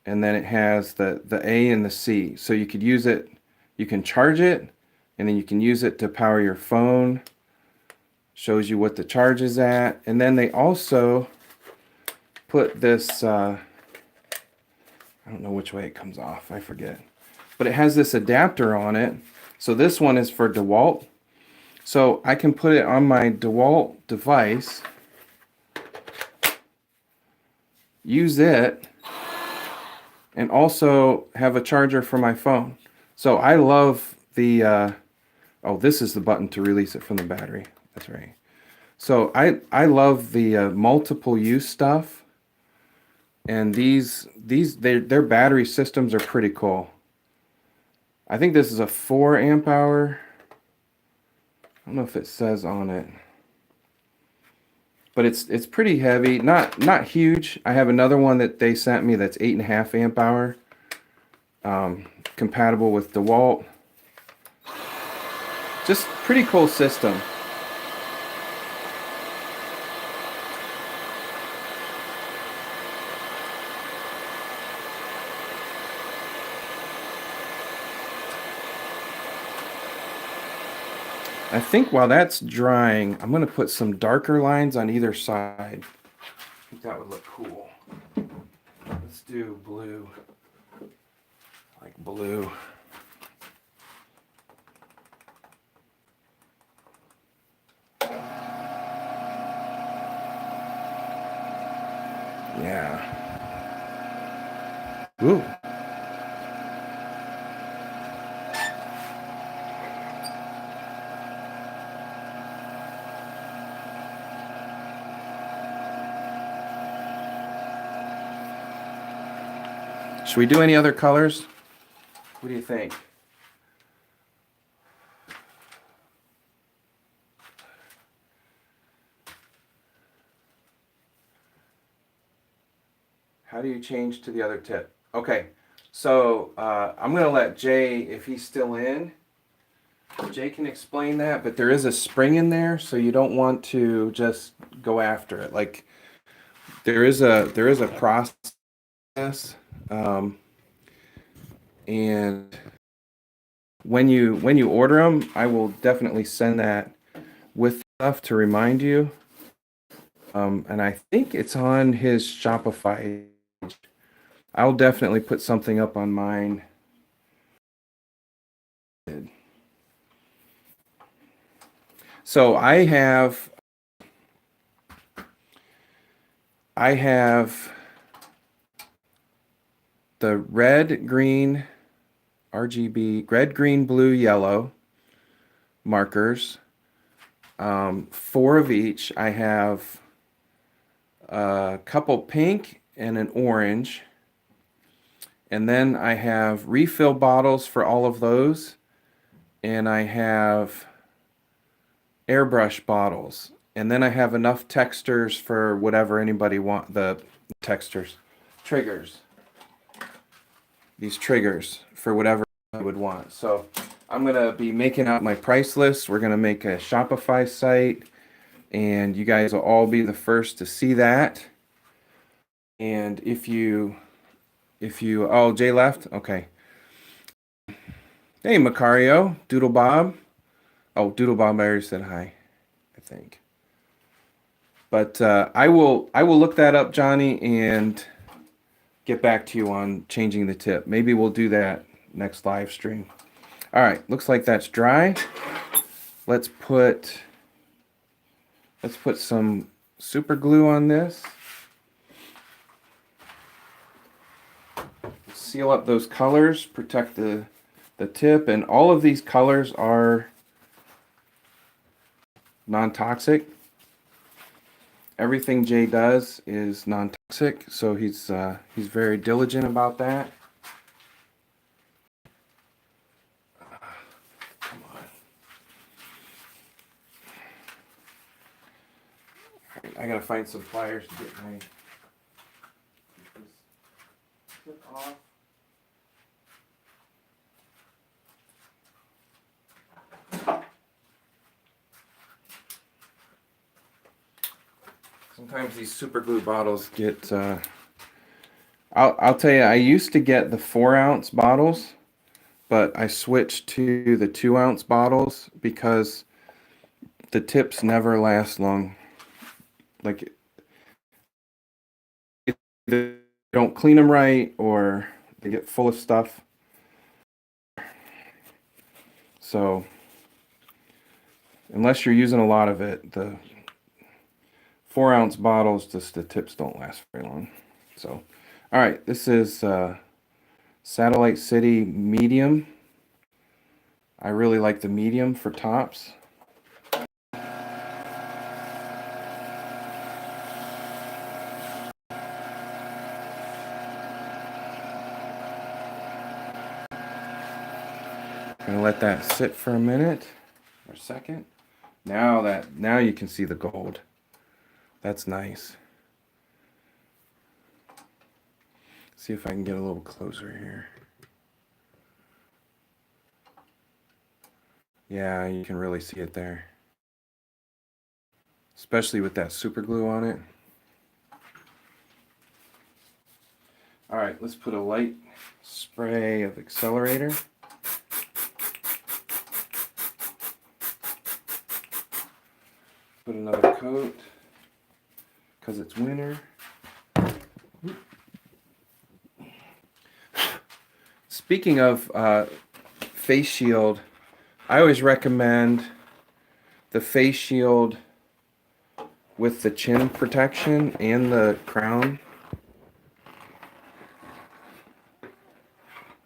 and then it has the A and the C. So you could use it, you can charge it, and then you can use it to power your phone. Shows you what the charge is at. And then they also put this, I don't know which way it comes off, I forget. But it has this adapter on it. So this one is for DeWalt. So I can put it on my DeWalt device, use it, and also have a charger for my phone. So I love the, oh, this is the button to release it from the battery. That's right. So I love the multiple use stuff, and their battery systems are pretty cool. I think this is a 4 amp hour. I don't know if it says on it, but it's pretty heavy. Not huge. I have another one that they sent me that's 8.5 amp hour, compatible with DeWalt. Just pretty cool system. I think while that's drying, I'm going to put some darker lines on either side. I think that would look cool. Let's do blue. Like blue. Yeah. Ooh. Should we do any other colors? What do you think? How do you change to the other tip? Okay, so I'm going to let Jay, if he's still in, Jay can explain that, but there is a spring in there, so you don't want to just go after it. Like there is a process, and when you order them, I will definitely send that with stuff to remind you. And I think it's on his Shopify. I'll definitely put something up on mine. So I have the red, green, RGB, red, green, blue, yellow markers. 4 of each. I have a couple pink and an orange. And then I have refill bottles for all of those. And I have airbrush bottles. And then I have enough textures for whatever anybody want, the textures, triggers. These triggers for whatever I would want. So I'm going to be making out my price list. We're going to make a Shopify site. And you guys will all be the first to see that. And if you, oh, Jay left? Okay. Hey, Macario, Doodle Bob. Oh, Doodle Bob, I already said hi, I think. But I will look that up, Johnny, and get back to you on changing the tip. Maybe we'll do that next live stream. All right, looks like that's dry. Let's put some super glue on this. Seal up those colors, protect the tip, and all of these colors are non-toxic. Everything Jay does is non-toxic, so he's very diligent about that. Come on. All right, I gotta find some pliers to get my tip off. Sometimes these super glue bottles get, I'll tell you, I used to get the 4-ounce bottles, but I switched to the 2-ounce bottles because the tips never last long. Like, if they don't clean them right or they get full of stuff. So, unless you're using a lot of it, the 4-ounce bottles, just the tips don't last very long. So, all right, this is Satellite City medium. I really like the medium for tops. Gonna let that sit for a minute or a second. Now you can see the gold. That's nice. See if I can get a little closer here. Yeah, you can really see it there. Especially with that super glue on it. All right, let's put a light spray of accelerator. Put another coat because it's winter. Speaking of face shield, I always recommend the face shield with the chin protection and the crown.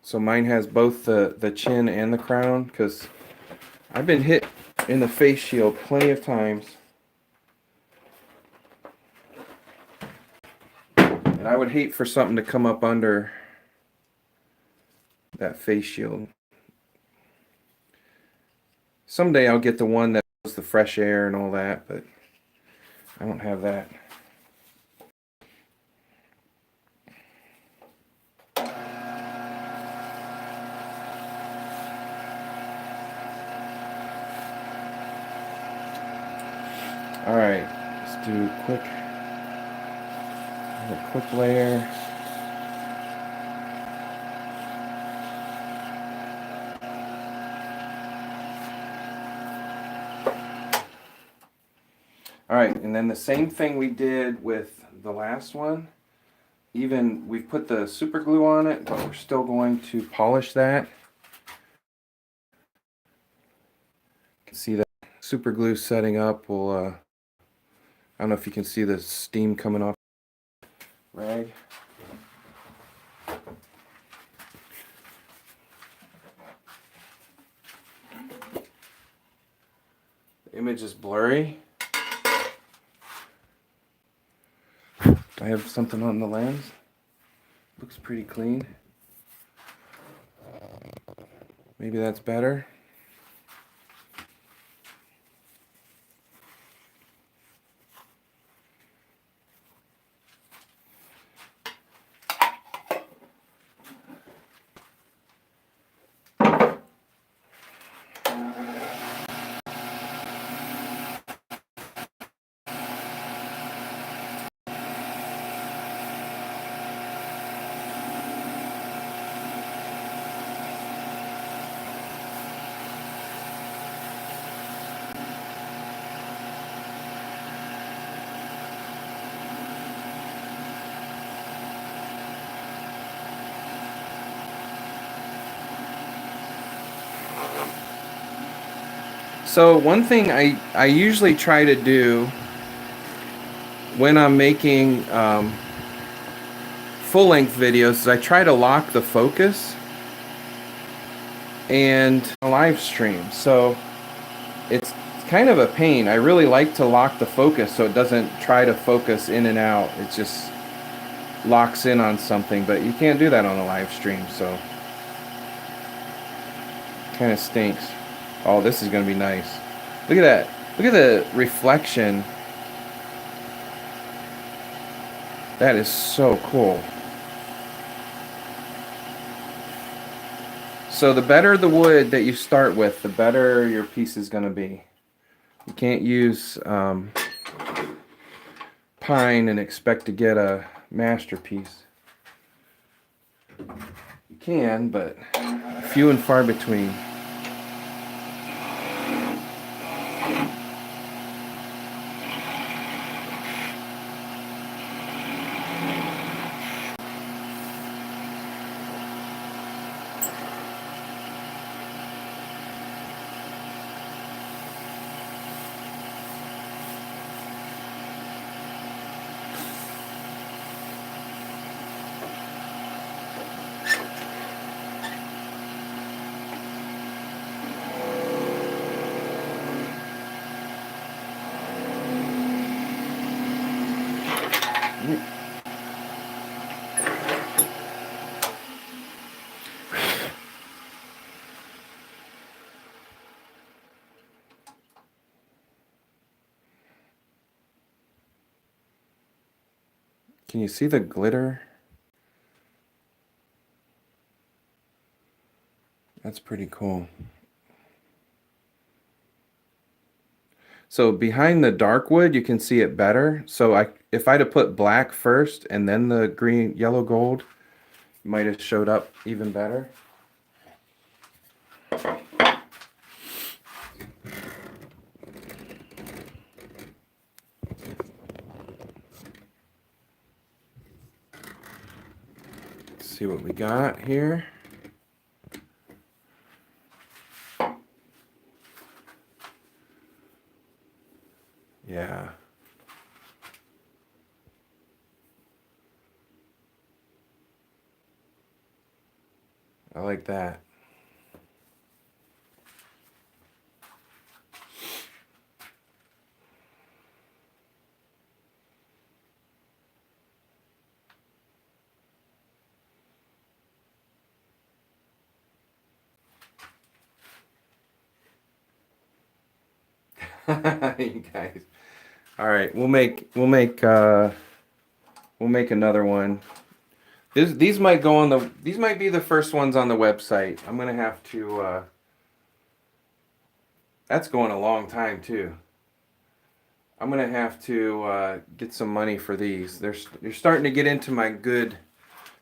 So mine has both the chin and the crown because I've been hit in the face shield plenty of times. And I would hate for something to come up under that face shield. Someday I'll get the one that does the fresh air and all that, but I don't have that. All right, let's do a quick layer. All right, and then the same thing we did with the last one. Even we've put the super glue on it, but we're still going to polish that. You can see that super glue setting up will, I don't know if you can see the steam coming off the rag. The image is blurry. I have something on the lens. Looks pretty clean. Maybe that's better. So one thing I usually try to do when I'm making full-length videos is I try to lock the focus and a live stream. So it's kind of a pain. I really like to lock the focus so it doesn't try to focus in and out. It just locks in on something, but you can't do that on a live stream, so kind of stinks. Oh, this is going to be nice. Look at that. Look at the reflection. That is so cool. So the better the wood that you start with, the better your piece is going to be. You can't use pine and expect to get a masterpiece. You can, but few and far between. Can you see the glitter? That's pretty cool. So behind the dark wood, you can see it better. So if I'd have put black first and then the green, yellow, gold, it might have showed up even better. Let's see what we got here. Yeah. I like that. You guys. All right, we'll make another one. These might go on the these might be the first ones on the website. I'm gonna have to that's going a long time too. I'm gonna have to get some money for these. You're starting to get into my good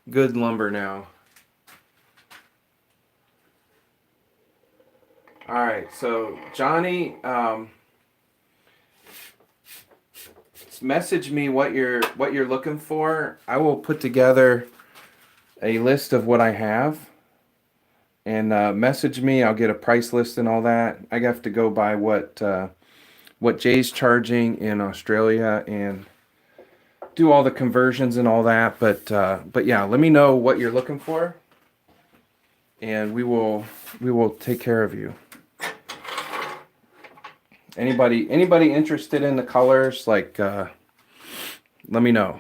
lumber now. All right, so Johnny, message me what you're looking for. I will put together a list of what I have, and message me. I'll get a price list and all that. I have to go by what Jay's charging in Australia and do all the conversions and all that. But yeah, let me know what you're looking for, and we will take care of you. Anybody interested in the colors, like let me know.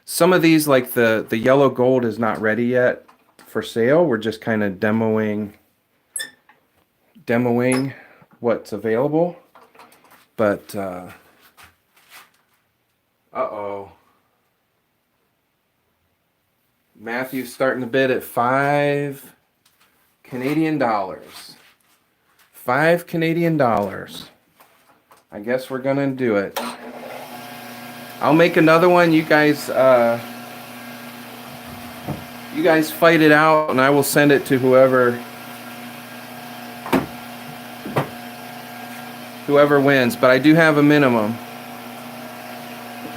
Some of these, like the yellow gold, is not ready yet for sale. We're just kind of demoing what's available. But uh-oh. Matthew's starting to bid at $5 Canadian. $5 Canadian. I guess we're gonna do it. I'll make another one. You guys fight it out, and I will send it to whoever wins. But I do have a minimum.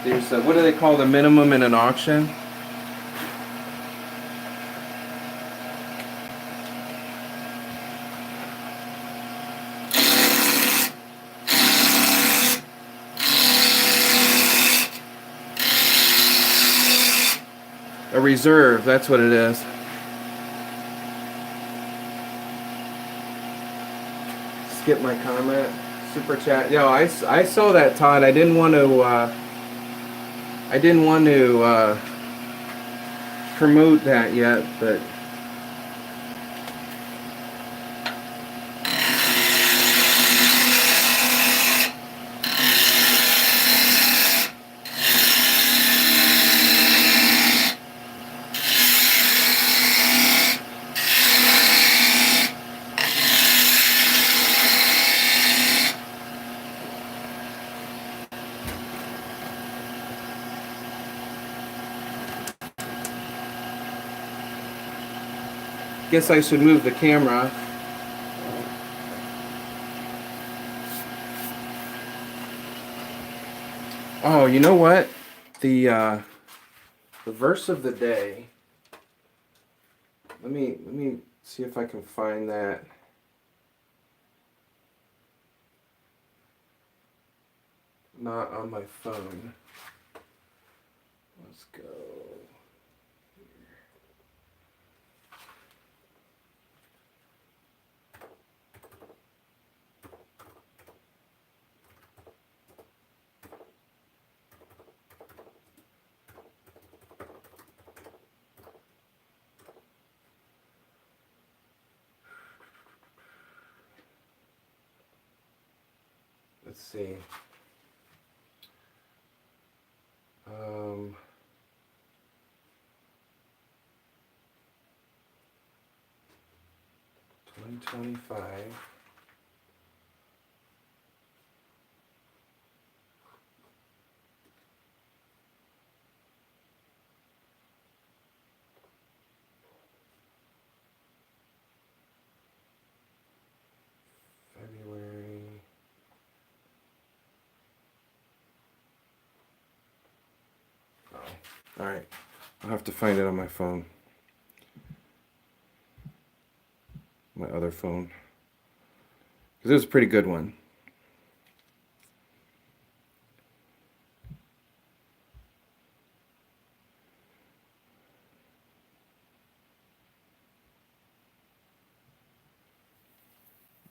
There's what do they call the minimum in an auction? A reserve, that's what it is. Skip my comment. Super chat. Yo, I saw that, Todd. I didn't want to promote that yet, but guess I should move the camera. Oh, you know what? The verse of the day. Let me see if I can find that. Not on my phone. Let's go. Let's see. 2025. February. Oh, all right. I'll have to find it on my phone. My other phone. Because it was a pretty good one.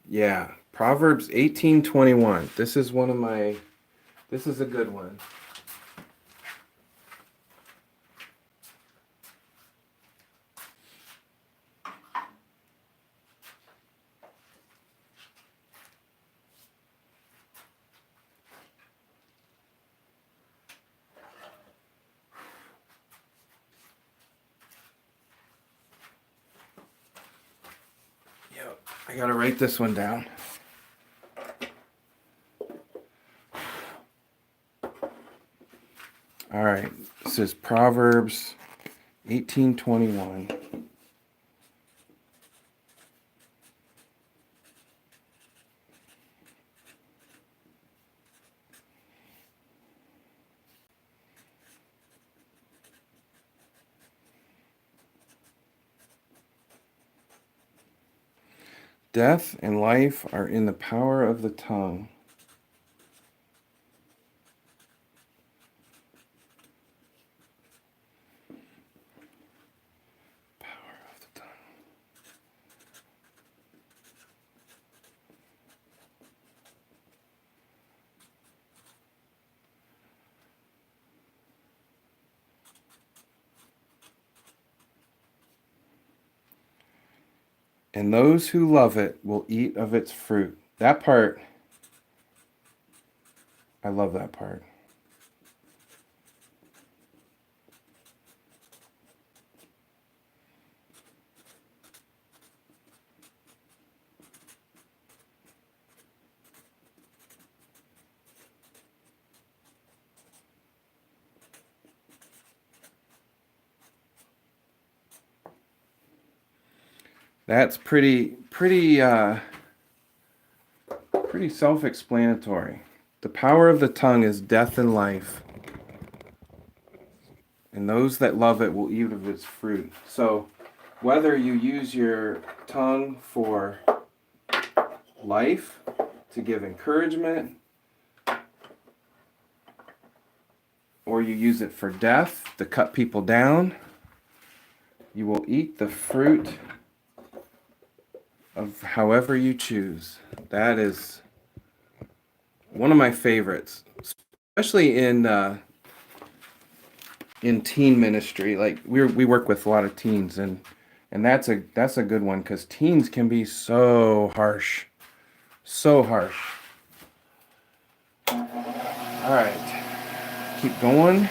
Yeah, Proverbs 18:21. This is one of my, this is a good one. I gotta write this one down. All right, this is Proverbs 18:21. Death and life are in the power of the tongue. Power of the tongue. And those who love it will eat of its fruit. That part, I love that part. That's pretty self-explanatory. The power of the tongue is death and life, and those that love it will eat of its fruit. So whether you use your tongue for life, to give encouragement, or you use it for death, to cut people down, you will eat the fruit of however you choose. That is one of my favorites, especially in teen ministry. Like we work with a lot of teens, and that's a good one because teens can be so harsh, so harsh. All right, keep going.